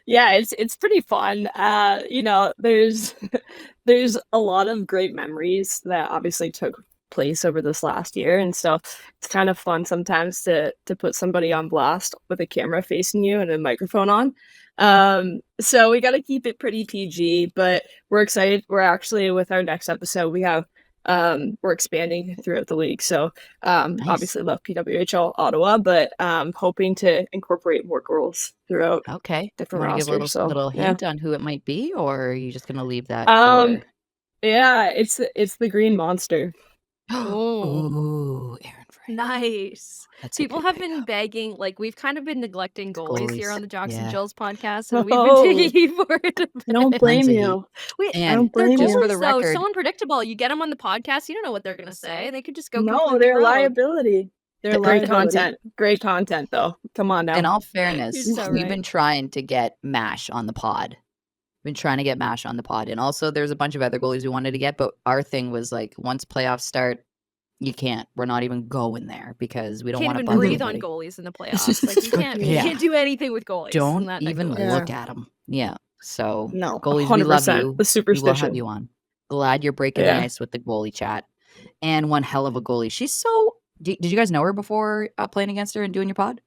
Yeah, it's pretty fun. There's there's a lot of great memories that obviously took place over this last year, and so it's kind of fun sometimes to put somebody on blast with a camera facing you and a microphone on. So we got to keep it pretty PG, but we're excited. We're actually, with our next episode, we're expanding throughout the league. So Nice. obviously love PWHL Ottawa, but hoping to incorporate more girls throughout Okay. different Want to give a rosters. little Yeah. hint on who it might be, or are you just going to leave that Um, for? Yeah, it's the Green Monster. Oh, Ooh, Aaron Frank. nice. That's a People good have been pickup. begging, like we've kind of been neglecting goalies here Goalies, on the Jocks and yeah. Jills podcast, and we've Oh. been taking for it a I don't bit. blame Tons of heat. you. Wait, I And don't they're blame just you. for the goalies though. record, So unpredictable. You get them on the podcast, you don't know what they're gonna say. They could just go No, completely they're rogue. liability. They're Great liability. content though. Come on in now. all fairness, You're so we've right. been trying to get MASH on the pod. Been trying to get MASH on the pod. And also there's a bunch of other goalies we wanted to get, but our thing was like, once playoffs start, you can't. We're not even going there because we don't Can't want to even bug breathe on anybody. goalies in the playoffs. Like you can't Yeah. do anything with goalies. in Don't that neck even of the woods. look at them. Yeah. So No. goalies, we love 100%. you. The We will have superstition. you on. Glad you're breaking the Yeah. ice with the goalie chat. And one hell of a goalie. She's so. Did you guys know her before playing against her and doing your pod?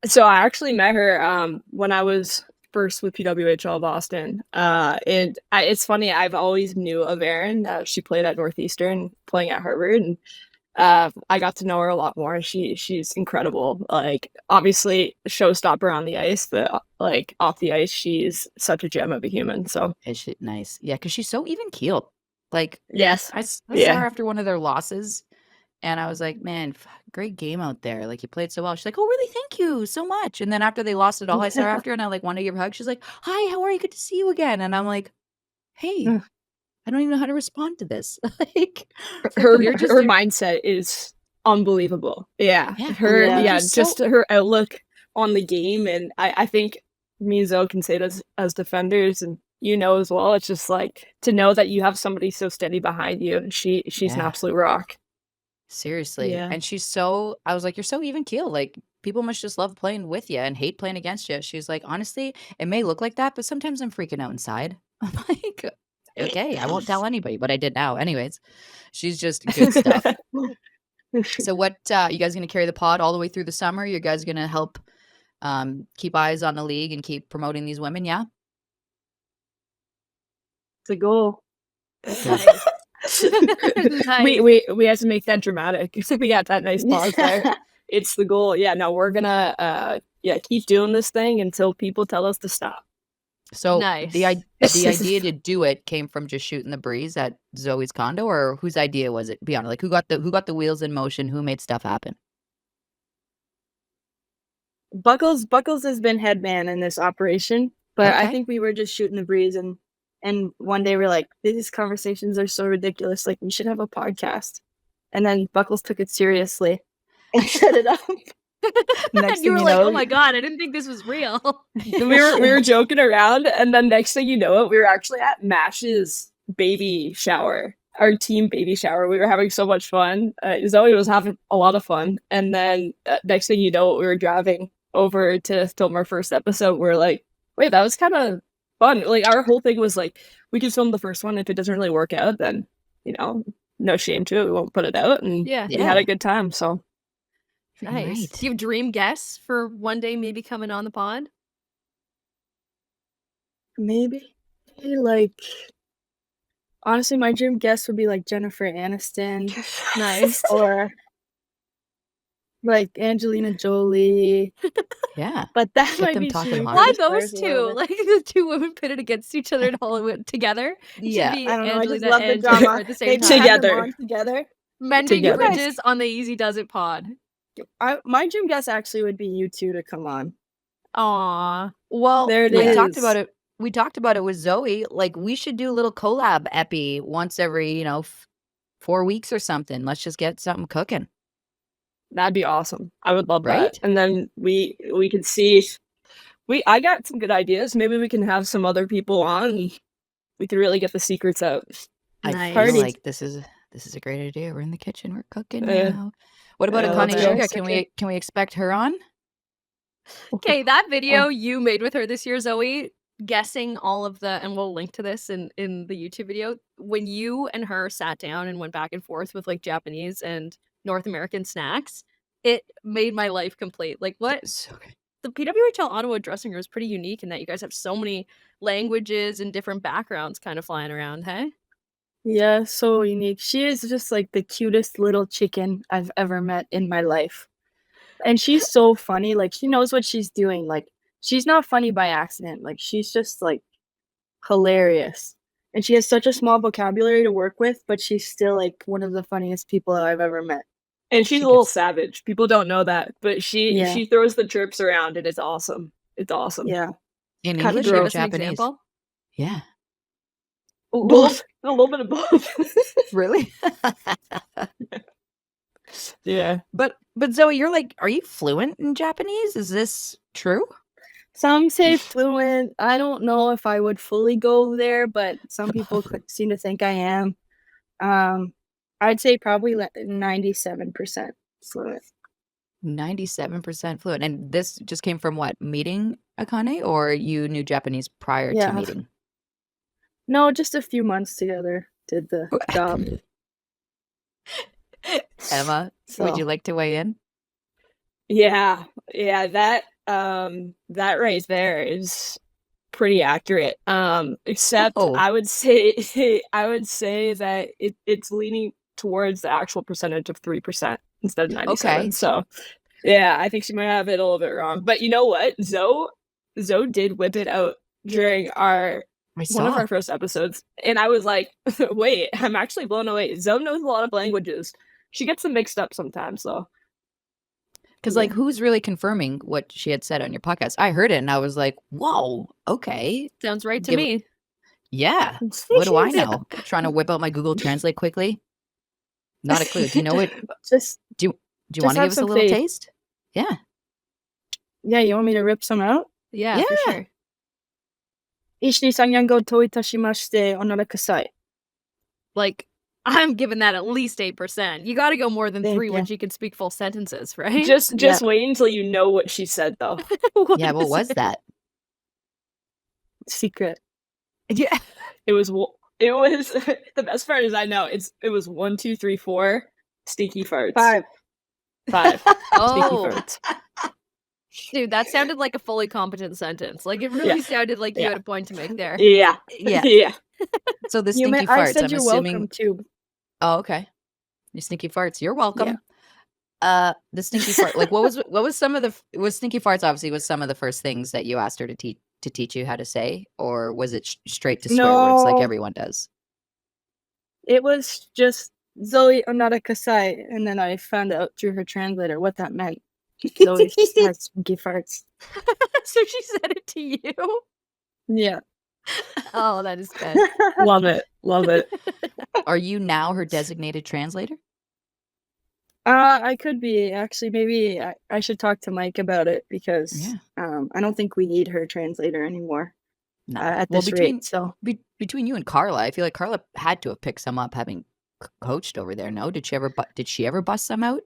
So I actually met her when I was first with PWHL Boston. And it's funny, I've always knew of Erin. She played at Northeastern, playing at Harvard, and I got to know her a lot more. She's incredible. Like, obviously, showstopper on the ice, but like off the ice, she's such a gem of a human. So Is she nice? Yeah, because she's so even keeled. Like, yes, I saw Yeah. her after one of their losses, and I was like, man, great game out there. Like, you played so well. She's like, oh, really? Thank you so much. And then after they lost it all, I saw her after, and I like wanted to give her a hug. She's like, hi, how are you? Good to see you again. And I'm like, hey, Mm. I don't even know how to respond to this. Like, her you're just her mindset is unbelievable. Yeah, Yeah. her Yeah. yeah, Just just so- her outlook on the game, and I think me and Zoe can say it as defenders, and as well. It's just like to know that you have somebody so steady behind you, and she's an Yeah. absolute rock. Seriously. Yeah. And she's so, I was like, you're so even keeled. Like, people must just love playing with you and hate playing against you. She's like, honestly, it may look like that, but sometimes I'm freaking out inside. I'm like, okay, I won't tell anybody, but I did now. Anyways, she's just good stuff. So what, you guys going to carry the pod all the way through the summer? You guys going to help keep eyes on the league and keep promoting these women? Yeah. It's a goal. Nice. We have to make that dramatic. So we got that nice pause there. It's the goal. Yeah, no, we're gonna keep doing this thing until people tell us to stop. So Nice. the idea to do it came from just shooting the breeze at Zoe's condo, or whose idea was it? Be honest, like who got the wheels in motion? Who made stuff happen? Buckles has been head man in this operation, but I Okay. think we were just shooting the breeze, and one day we're like, these conversations are so ridiculous, like we should have a podcast. And then Buckles took it seriously and set it up. Next You thing were you like, know- oh my god, I didn't think this was real. we were joking around, and then next thing you know it, we were actually at Mash's baby shower, our team baby shower. We were having so much fun. Zoe was having a lot of fun, and then next thing you know it, we were driving over to film our first episode. We're like, wait, that was kind of fun. Like, our whole thing was like, we can film the first one. If it doesn't really work out, then no shame to it, we won't put it out. And Yeah. we had a good time. So Freaking Nice. right. Do you have dream guests for one day maybe coming on the pod? Maybe like honestly, my dream guest would be like Jennifer Aniston, Nice. or like Angelina Jolie. Yeah. But that Get might them be talking shooting hard. Why for the those stars a little two? bit. Like the two women pitted against each other in Hollywood together. It Yeah. should be I don't know. I just Angelina love the and Jennifer drama. at the same Maybe time. have them Together. on together. Mending Together. bridges on the Easy Does It pod. My dream guest actually would be you two to come on. Aw. Well, There it we is. talked about it. We talked about it with Zoe. Like, we should do a little collab epi once every, 4 weeks or something. Let's just get something cooking. That'd be awesome. I would love Right? that. And then we could see. I got some good ideas. Maybe we can have some other people on. We could really get the secrets out. I Nice. feel Party. like this is a great idea. We're in the kitchen. We're cooking Yeah. now. What about Yeah, Akane let's Suga? go. Can we expect her on? Okay, that video you made with her this year, Zoe, guessing all of the, and we'll link to this in the YouTube video, when you and her sat down and went back and forth with like Japanese and North American snacks, it made my life complete. Like what? So good. The PWHL Ottawa dressing room is pretty unique in that you guys have so many languages and different backgrounds kind of flying around, hey? Yeah, so unique. She is just like the cutest little chicken I've ever met in my life. And she's so funny. Like, she knows what she's doing. Like, she's not funny by accident. Like, she's just like hilarious. And she has such a small vocabulary to work with, but she's still like one of the funniest people I've ever met. And she's She a little gets- savage. People don't know that, but Yeah. she throws the chirps around, and it's awesome. It's awesome. Yeah. In Kind English of or give us an Japanese? example. Yeah. A Both. little bit of both. Really? Yeah. But Zoe, are you fluent in Japanese? Is this true? Some say fluent. I don't know if I would fully go there, but some people seem to think I am. I'd say probably 97% fluent. 97% fluent. And this just came from what? Meeting Akane, or you knew Japanese prior to Yeah. meeting? No, just a few months together did the job. Emma, So would you like to weigh in? Yeah. That right there is pretty accurate. Except Oh. I would say that it's leaning towards the actual percentage of 3% instead of 97. Okay. So yeah, I think she might have it a little bit wrong. But you know what? Zoe did whip it out during one of our first episodes. And I was like, wait, I'm actually blown away. Zoe knows a lot of languages. She gets them mixed up sometimes though. Because who's really confirming what she had said on your podcast? I heard it and I was like, whoa, okay. Sounds right to Give- me. Yeah. What do I know? Trying to whip out my Google Translate quickly. Not a clue. Do you know it? just Do you Just want to have give us a some little faith. taste? Yeah. yeah, you want me to rip some out? Yeah, for Yeah. sure. 1、2、3、4、5といたしましておならくさい。 Like, I'm giving that at least 8%. You got to go more than Thank 3 when you. she can speak full sentences, right? Just wait until you know what she said though. Yeah, what was it? that? Secret. Yeah. It was the best part is I know it was 1, 2, 3, 4 stinky farts. 5. 5 stinky Oh, farts. dude, that sounded like a fully competent sentence. Like, it really sounded like you had a point to make there. Yeah. Yeah. Yeah. So the You stinky may, I farts, said I'm you're assuming. welcome too. Oh, okay. Your stinky farts. You're welcome. The stinky fart. Like, what was some of the was stinky farts? Obviously, was some of the first things that you asked her to teach you how to say, or was it straight to swear words like No. everyone does? It was just Zoe onara kasai, and then I found out through her translator what that meant. Zoe has stinky farts. So she said it to you? Yeah. Oh, that is good. Love it. Love it. Are you now her designated translator? I could be actually. Maybe I should talk to Mike about it because I don't think we need her translator anymore No. at Well, this between rate. So between you and Carla, I feel like Carla had to have picked some up, having coached over there. No, did she ever bust some out?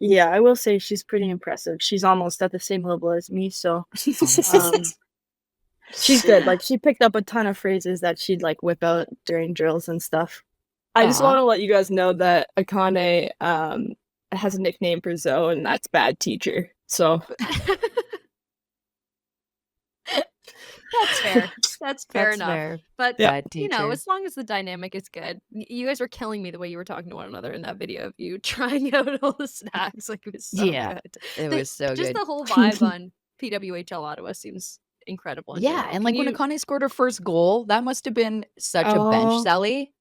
yeah, I will say she's pretty impressive. She's almost at the same level as me, so she's good. Like, she picked up a ton of phrases that she'd like whip out during drills and stuff. I just Aw. want to let you guys know that Akane has a nickname for Zoe, and that's bad teacher. So That's fair. That's fair That's enough. fair. But Bad you know, teacher. as long as the dynamic is good. You guys were killing me the way you were talking to one another in that video of you trying out all the snacks. Like it was so Yeah, good. it was so Just good. the whole vibe on PWHL Ottawa seems incredible in Yeah, general. and Can like when you Akane scored her first goal, that must have been such a bench, Oh, Sally.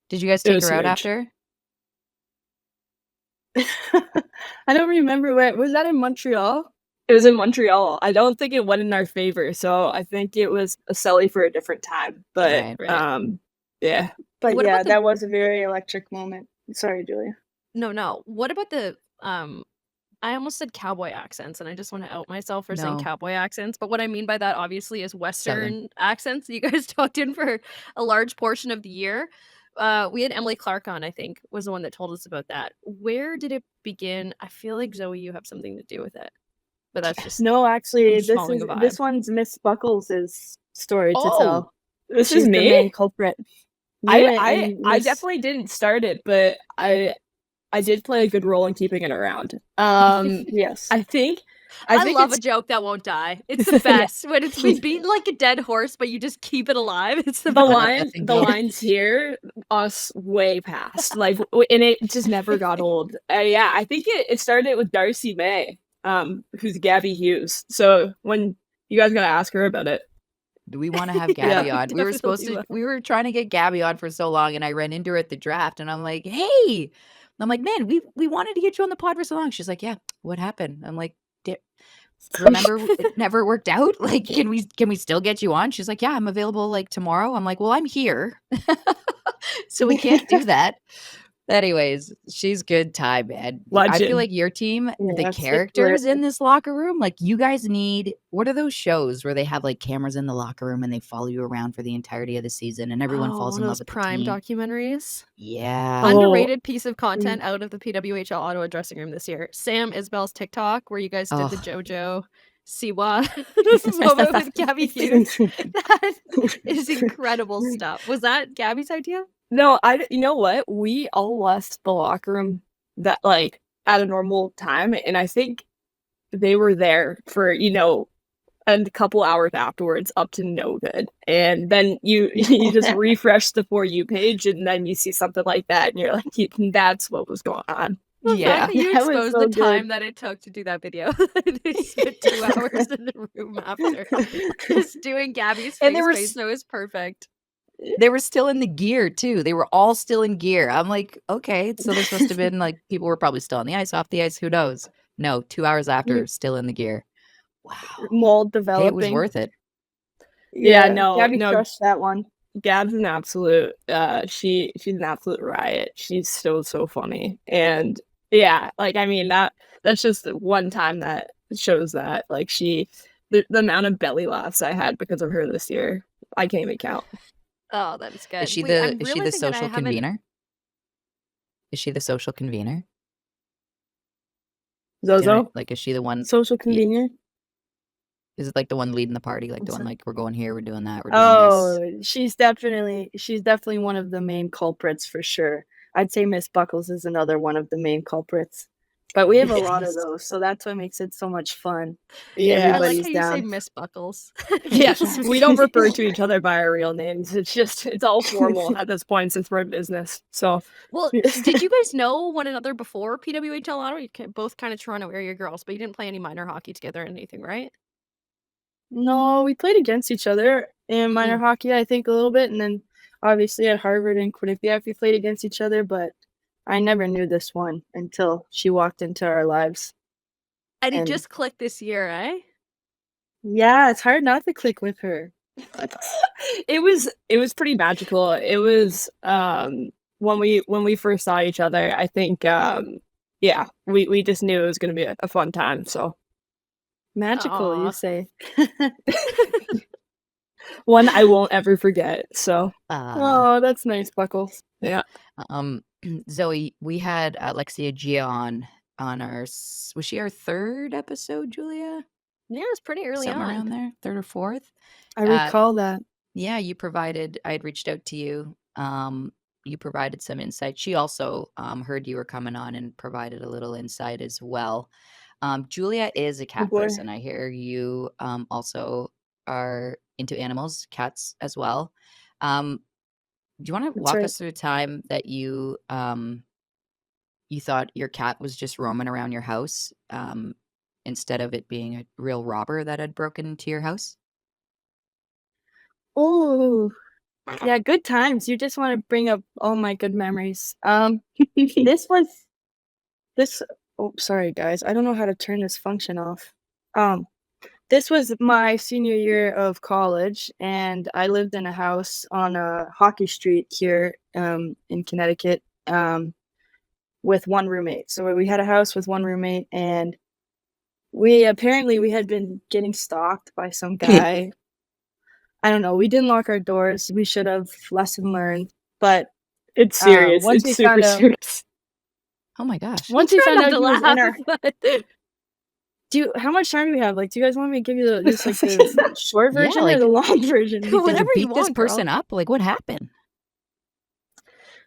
Did you guys it take was her out huge. after? I don't remember where was that in Montreal? It was in Montreal. I don't think it went in our favor, so I think it was a Selly for a different time. But Right. yeah. But What yeah, about the that was a very electric moment. Sorry, Julia. no. What about the I almost said cowboy accents, and I just want to out myself for saying No, cowboy accents. But what I mean by that, obviously, is Southern. Western accents. You guys talked in for a large portion of the year. We had Emily Clark on, I think, was the one that told us about that. Where did it begin? I feel like Zoe, you have something to do with it, but that's just No, actually, just following a this vibe. one's Miss Buckles' story to Oh, tell. this is She's the me? main culprit. You and I Miss definitely didn't start it, but I did play a good role in keeping it around. yes. I think I love a it's joke that won't die. It's the yeah. best when it's been beaten like a dead horse, but you just keep it alive. It's the The best. Nothing the goes. lines here us way past like and it just never got old. Yeah, I think it started with Darcy May, who's Gabby Hughes. So when you guys gotta ask her about it. Do we want to have Yeah. Gabby on? We were supposed Definitely to. will. We were trying to get Gabby on for so long, and I ran into her at the draft, and I'm like, "Hey," I'm like, "Man, we wanted to get you on the pod for so long." She's like, "Yeah, what happened?" I'm like, "Remember, it never worked out. Like, can we still get you on?" She's like, "Yeah, I'm available like tomorrow." I'm like, "Well, I'm here, so we can't do that." Anyways, she's good time, man. I feel Legend. like your team, the Yes, characters in this locker room, like you guys need what are those shows where they have like cameras in the locker room and they follow you around for the entirety of the season and everyone Oh, falls one in of love those with the Prime team? documentaries. Yeah. Oh, Underrated piece of content out of the PWHL Ottawa dressing room this year. Sam Isbell's TikTok, where you guys did the Oh, JoJo Siwa moment with Gabby Hughes. That is incredible stuff. Was that Gabby's idea? no, you know what? We all left the locker room that like at a normal time, and I think they were there for, a couple hours afterwards up to no good. And then you just refresh the For You page and then you see something like that and you're like, that's what was going on. The yeah. fact that you That was exposed so the good. time that it took to do that video. They spent 2 hours in the room after just doing Gabby's And face, so it was perfect. they were still in the gear too. They were all still in gear. I'm like, okay, so this must have been like people were probably still on the ice, off the ice, who knows? No, 2 hours after, still in the gear. Wow. Mold Hey, it was developing. worth it. Yeah, no, Gabby no. crushed that one. Gab's an absolute she's an absolute riot. She's so funny. And yeah, like I mean that's just one time that shows that like the amount of belly laughs I had because of her this year, I can't even count. Oh, that is good. Is she Wait, I'm the realizing that I social haven't. convener? Is she the social convener? Zozo? Like, is she the one? Social convenient. Is it like the one leading the party? Like the one like we're going here, we're doing that, we're doing this. Oh, she's definitely one of the main culprits for sure. I'd say Miss Buckles is another one of the main culprits. But we have a lot of Yes. those, so that's what makes it so much fun. Yeah. I like Everybody's how you say down. Miss Buckles. Yes, we don't refer to each other by our real names. It's all formal at this point since we're in business. So Well, did you guys know one another before PWHL Ottawa? You both kind of Toronto area girls, but you didn't play any minor hockey together or anything, right? No, we played against each other in minor hockey, I think, a little bit, and then obviously at Harvard and Quinnipiac we played against each other, but I never knew this one until she walked into our lives. And it And- just clicked this year, eh? Yeah, it's hard not to click with her. it was pretty magical. It was when we first saw each other, I think yeah, we just knew it was gonna be a fun time. So Magical, Aw. you say. one I won't ever forget. So Oh, that's nice, Buckles. yeah. Zoe, we had Alexia Gia on our was she our third episode, Julia? Yeah, it was pretty early Somewhere on. around there, third or fourth. I recall that. Yeah, I had reached out to you. You provided some insight. She also heard you were coming on and provided a little insight as well. Julia is a cat boy. person. I hear you also are into animals, cats as well. Do you want to That's walk right. us through a time that you you thought your cat was just roaming around your house instead of it being a real robber that had broken into your house? Oh, yeah, good times. You just want to bring up all my good memories. This was this. Oh, sorry, guys. I don't know how to turn this function off. This was my senior year of college, and I lived in a house on a hockey street here in Connecticut with one roommate. So we had a house with one roommate, and we had been getting stalked by some guy. I don't know. We didn't lock our doors. We should have. Lesson learned. But It's serious. once It's we super found out, serious. Oh my gosh. once we found out to he was in our. laugh. How much time do we have? Like, do you guys want me to give you the short Yeah, version or like, the long version? did you Whatever you beat this want, girl. person up? Like, what happened?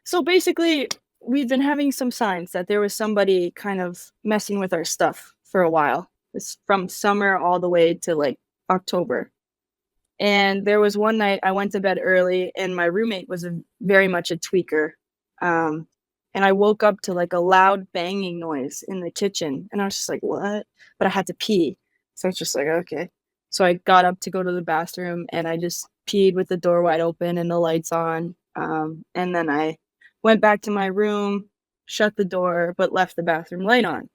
So basically, we've been having some signs that there was somebody kind of messing with our stuff for a while. It's from summer all the way to like October. And there was one night I went to bed early, and my roommate was very much a tweaker. And I woke up to like a loud banging noise in the kitchen, and I was just like, "What?" But I had to pee, so I was just like, "Okay." So I got up to go to the bathroom, and I just peed with the door wide open and the lights on. And then I went back to my room, shut the door, but left the bathroom light on.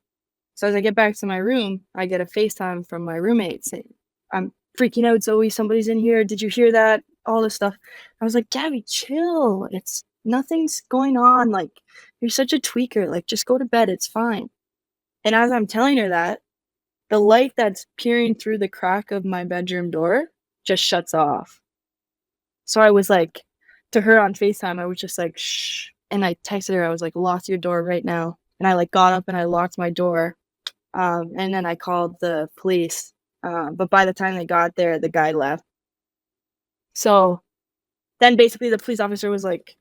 So as I get back to my room, I get a FaceTime from my roommate saying, "I'm freaking out, Zoe. Somebody's in here. Did you hear that?" All this stuff. I was like, "Gabby, chill. Nothing's going on. Like, you're such a tweaker. Like, just go to bed. It's fine." And as I'm telling her that, the light that's peering through the crack of my bedroom door just shuts off. So I was like, to her on FaceTime, I was just like, "Shh." And I texted her, I was like, "Lock your door right now." And I like got up and I locked my door. And then I called the police. But by the time they got there, the guy left. So then basically the police officer was like,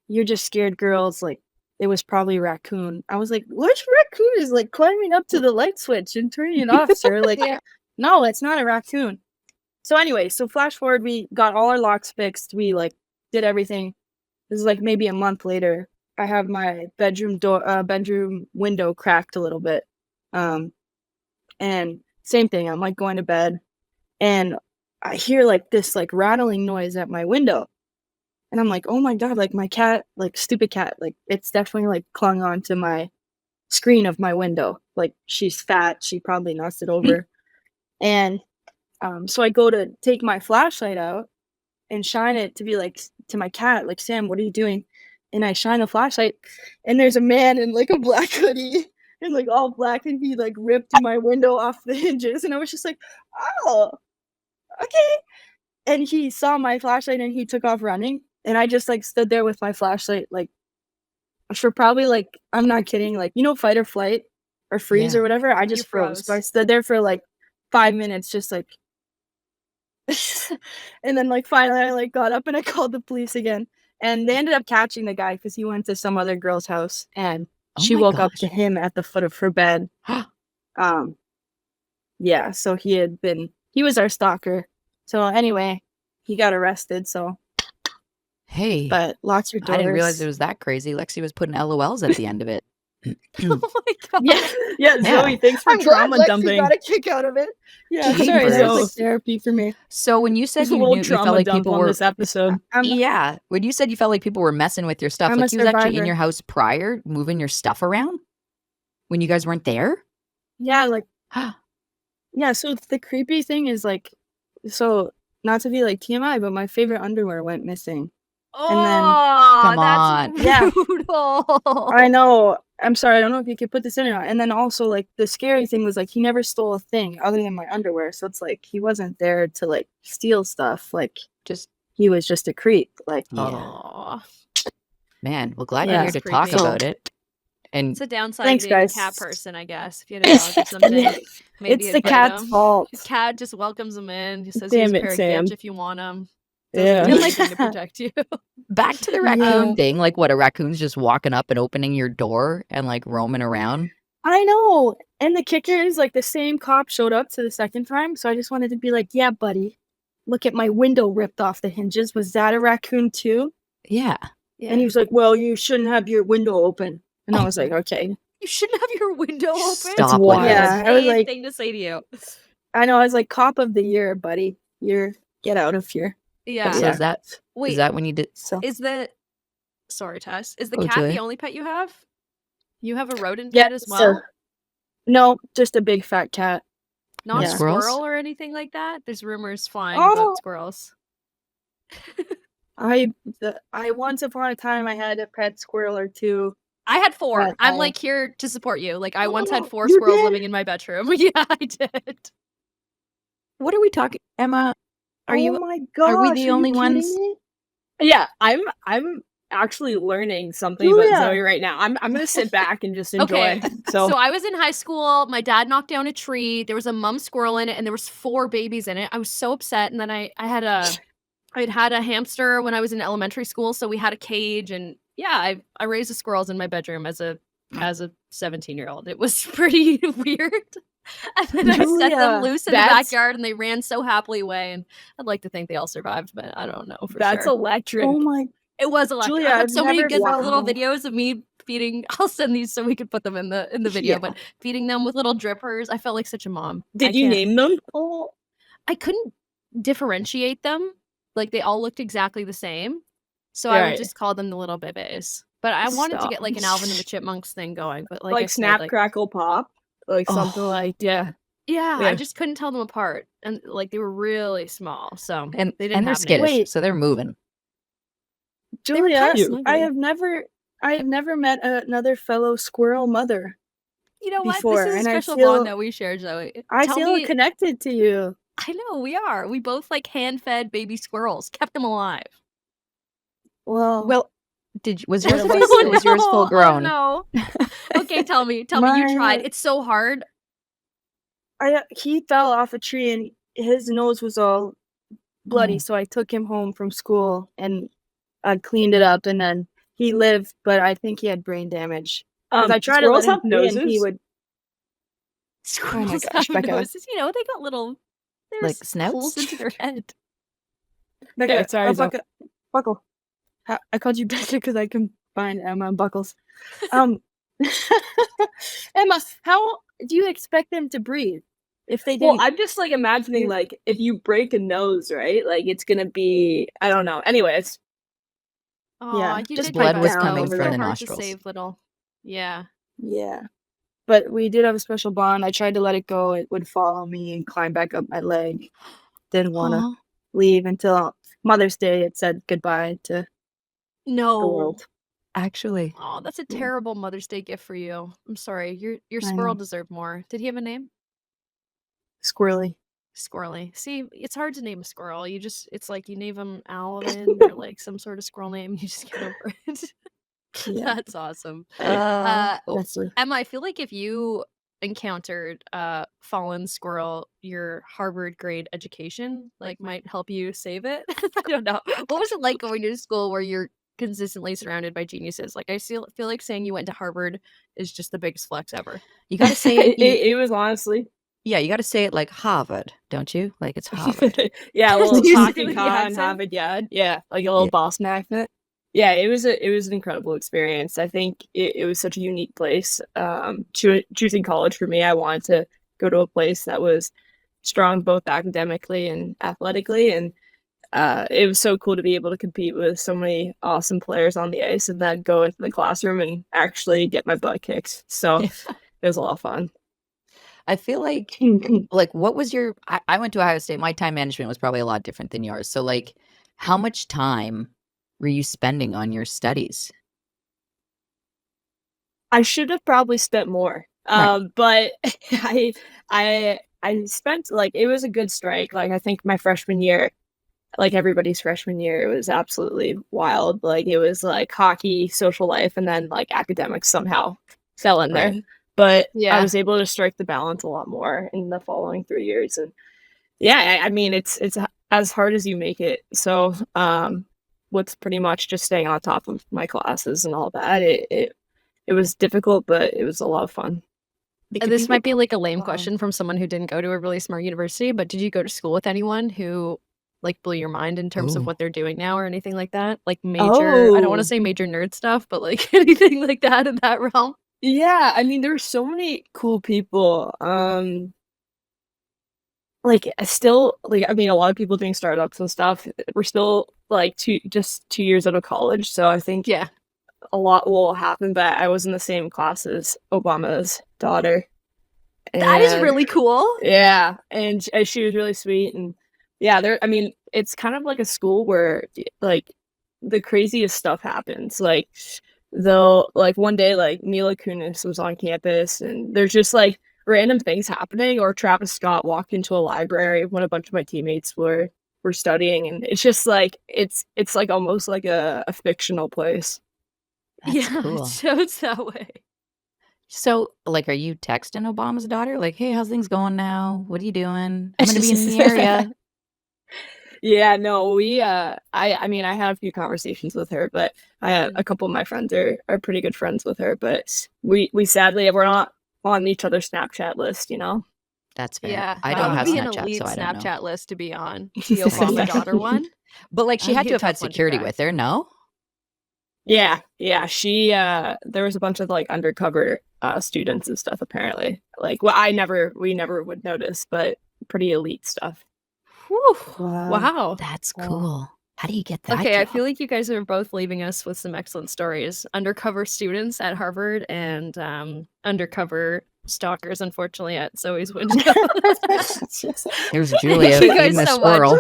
"You're just scared girls. Like, it was probably a raccoon." I was like, "Which raccoon is like climbing up to the light switch and turning it off, sir?" Like, no, it's not a raccoon. So anyway, so flash forward, we got all our locks fixed. We like did everything. This is like maybe a month later. I have my bedroom window cracked a little bit. And same thing. I'm like going to bed, and I hear like this like rattling noise at my window. And I'm like, "Oh my God," like my cat, like stupid cat, like it's definitely like clung onto my screen of my window. Like she's fat. She probably knocked it over. And so I go to take my flashlight out and shine it to be like to my cat, like, "Sam, what are you doing?" And I shine the flashlight, and there's a man in like a black hoodie and like all black, and he like ripped my window off the hinges. And I was just like, "Oh, okay." And he saw my flashlight and he took off running. And I just like stood there with my flashlight, like for probably like, I'm not kidding, like, fight or flight or freeze or whatever. I just froze. So I stood there for like 5 minutes, just like, and then like finally I like got up and I called the police again. And they ended up catching the guy because he went to some other girl's house, and she woke up to him at the foot of her bed. Yeah, so he was our stalker. So anyway, he got arrested, so. Hey. But lock your doors. I didn't realize it was that crazy. Lexi was putting LOLs at the end of it. Oh my God. Yeah, Zoe, thanks for trauma dumping. Got a kick out of it. Yeah, Jeepers. sorry, that was like therapy for me. So when you said you felt like people were this episode, when you said you felt like people were messing with your stuff, like he was actually in your house prior, moving your stuff around when you guys weren't there. Yeah, like yeah. So the creepy thing is like, so not to be like TMI, but my favorite underwear went missing. Oh, come on. That's brutal. I know. I'm sorry. I don't know if you could put this in or not. And then also, like, the scary thing was, like, he never stole a thing other than my underwear. So it's like he wasn't there to like steal stuff. Like, he was just a creep. Like, man. Well, glad you're here to talk about it. And it's a downside of being a cat person, I guess. If you had a dog or something, maybe it's the cat's fault. The cat just welcomes him in. He says, "Damn he's a it, pair of Sam. Gitch if you want him." Yeah, like to protect you. Back to the raccoon thing. Like, what, a raccoon's just walking up and opening your door and like roaming around? I know. And the kicker is like the same cop showed up to the second time, so I just wanted to be like, "Yeah, buddy, look at my window ripped off the hinges. Was that a raccoon too? Yeah. And he was like, well, you shouldn't have your window open. And I was like, okay. You shouldn't have your window open? Stop with this. Yeah, I was like- thing to say to you. I know. I was like, cop of the year, buddy. Get out of here. Yeah. So is Wait, that when you did? So sorry, Tess. Is the Oh, cat Julia? the only pet you have? You have a rodent yeah, pet as well? so- no, just a big fat cat. Not Yeah. a Squirrels? squirrel or anything like that? There's rumors flying Oh. about squirrels. I once upon a time I had a pet squirrel or two. I had 4. But I'm I- like here to support you. Like I once had 4 You squirrels did? living in my bedroom. Yeah, I did. What are we talking, Emma? Are oh you? my gosh, are we the you only kidding ones? me? Yeah, I'm actually learning something about Julia. Zoe right now. I'm gonna sit back and just enjoy. Okay, So, So I was in high school. My dad knocked down a tree. There was a mum squirrel in it, and there was 4 babies in it. I was so upset. And then I'd had a hamster when I was in elementary school, so we had a cage. And yeah, I raised the squirrels in my bedroom as a 17-year-old. It was pretty weird. And then I set them Julia, loose in the that's- backyard, and they ran so happily away. And I'd like to think they all survived, but I don't know for that's sure. electric. Oh my It was electric. Julia, I have I've so many never good felt- little videos of me feeding. I'll send these so we could put them in the video. Yeah. But feeding them with little drippers, I felt like such a mom. I Did you can't- name them? oh I couldn't differentiate them. Like they all looked exactly the same, so I would Right. just call them the little bebes. But I wanted to Stop. get like an Alvin and the Chipmunks thing going. But like, I Like said, Snap, like, Crackle, Pop, like Oh. something like yeah, Yeah. I just couldn't tell them apart, and like they were really small. So And they didn't and they're have skittish, names. Wait. so they're moving. Julia, kinda I snuggly. have never met another fellow squirrel mother. You know what? before, This is a and I special feel- bond that we share, Zoe. I Tell feel me- connected to you. I know we are. We both like hand-fed baby squirrels, kept them alive. Well, Well, was yours Oh, face or was yours full grown? Oh, no. Okay, tell me. Tell me you tried. It's so hard. he fell off a tree and his nose was all bloody, Oh. so I took him home from school and I cleaned it up, and then he lived, but I think he had brain damage. 'Cause I tried to let squirrels him have pee and he noses? would. Squirrels gosh, have Becca. noses. You know, they got little Like there's snouts? holes into their head. Yeah, sorry, Zoe. Buckle. I called you Becca because I combined Emma and Buckles. Emma, how do you expect them to breathe if they Well, didn't? I'm just like imagining like if you break a nose, right? Like it's gonna be I don't know. Anyways, Oh, Yeah, you just did blood your was best, coming though. from Your the heart to nostrils. save little. Yeah. Yeah. But we did have a special bond. I tried to let it go. It would follow me and climb back up my leg. Didn't want to Aw. leave until Mother's Day. It said goodbye to the No. world. Actually, Oh, that's a Yeah. terrible Mother's Day gift for you. I'm sorry. Your I squirrel know. deserved more. Did he have a name? Squirrely. Squirrely. See, it's hard to name a squirrel. It's like you name him Alvin or like some sort of squirrel name. You just get over it. Yeah. That's awesome. That's Emma, I feel like if you encountered a fallen squirrel, your Harvard grade education like might help you save it. I don't know. What was it like going to school where you're consistently surrounded by geniuses? Like I feel like saying you went to Harvard is just the biggest flex ever. you got to say it. it was honestly Yeah, you got to say it like Harvard, don't you? Like it's Harvard. yeah, a little Do you talking see the con, accent? Harvard Yard. Yeah, like a little Yeah. Boston accent. Yeah, it was an incredible experience. I think it was such a unique place. Choosing college for me, I wanted to go to a place that was strong both academically and athletically, and it was so cool to be able to compete with so many awesome players on the ice and then go into the classroom and actually get my butt kicked. So it was a lot of fun. I feel like what was your I went to Ohio State. My time management was probably a lot different than yours. So like how much time were you spending on your studies? I should have probably spent more. Right. But I spent like it was a good strike. Like I think my freshman year, like everybody's freshman year, it was absolutely wild. Like it was like hockey, social life, and then like academics somehow fell in there. Right. But Yeah. I was able to strike the balance a lot more in the following 3 years. And yeah, I mean it's as hard as you make it. So what's pretty much just staying on top of my classes and all that. It was difficult, but it was a lot of fun. This might be like a lame Wow. question from someone who didn't go to a really smart university, but did you go to school with anyone who like blew your mind in terms of Ooh. what they're doing now or anything like that? Like major, I don't want to say major nerd stuff, but like anything like that in that realm. Yeah, I mean, there's so many cool people. Like still, like I mean, a lot of people doing startups and stuff. We're still like 2 years out of college, so I think Yeah. a lot will happen. But I was in the same class as Obama's daughter. That is really cool. Yeah, and she was really sweet, and yeah, I mean, it's kind of like a school where like the craziest stuff happens. Like like one day, like Mila Kunis was on campus, and there's just like random things happening. Or Travis Scott walked into a library when a bunch of my teammates were studying, and it's just like it's like almost like a fictional place. That's cool. It shows that way. So, like, are you texting Obama's daughter? Like, hey, how's things going now? What are you doing? I'm going to be in the area. Yeah, no, I mean, I had a few conversations with her, but I had a couple of my friends are pretty good friends with her, but we sadly, we're not on each other's Snapchat list, you know? That's fair. Yeah, I that don't would have be an Snapchat, elite so I don't know. Snapchat list to be on. The Obama daughter one. But like, she That'd had be to a have had tough one to security crack. with her, no? Yeah, she there was a bunch of like undercover students and stuff apparently. Like, well, we never would notice, but pretty elite stuff. Whew. Wow. That's cool. How do you get that Okay, I job? feel like you guys are both leaving us with some excellent stories. Undercover students at Harvard and undercover stalkers, unfortunately, at Zoe's window. Here's Julia Thank you feeding guys the so squirrel.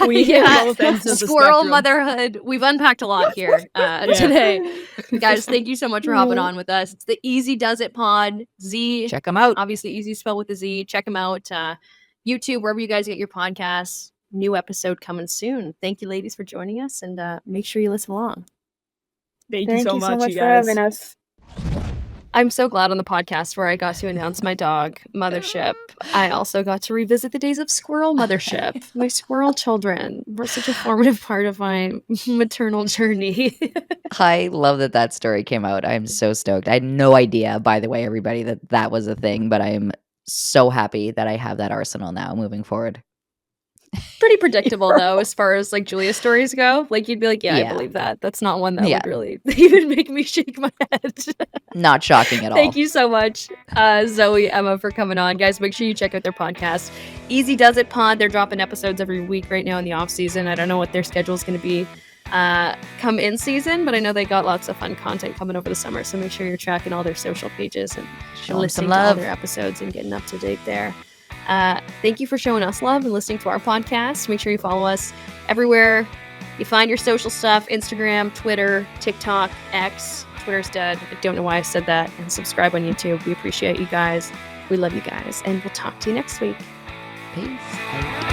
We hit Yeah, both ends of the squirrel spectrum. motherhood. We've unpacked a lot here today. Guys, thank you so much for hopping on with us. It's the Easy Does It pod. Z, Check them out. obviously easy spell with a Z. Check them out. YouTube, wherever you guys get your podcasts. New episode coming soon. Thank you, ladies, for joining us, and make sure you listen along. Thank you so much, you for guys. having us. I'm so glad on the podcast where I got to announce my dog, Mothership. I also got to revisit the days of Squirrel Mothership. My squirrel children were such a formative part of my maternal journey. I love that story came out. I'm so stoked. I had no idea, by the way, everybody, that was a thing, but I'm so happy that I have that arsenal now moving forward. Pretty predictable, though, as far as like Julia stories go. Like, you'd be like, yeah, I Yeah. believe that. That's not one that Yeah. would really even make me shake my head. Not shocking at all. Thank you so much, Zoe, Emma, for coming on. Guys, make sure you check out their podcast, Easy Does It Pod. They're dropping episodes every week right now in the off season. I don't know what their schedule is going to be come in season, but I know they got lots of fun content coming over the summer. So make sure you're tracking all their social pages and Show 'em listening some to all love. their episodes and getting up to date there. Thank you for showing us love and listening to our podcast. Make sure you follow us everywhere you find your social stuff: Instagram, Twitter, TikTok, X. Twitter's dead. I don't know why I said that. And subscribe on YouTube. We appreciate you guys. We love you guys. And we'll talk to you next week. Peace.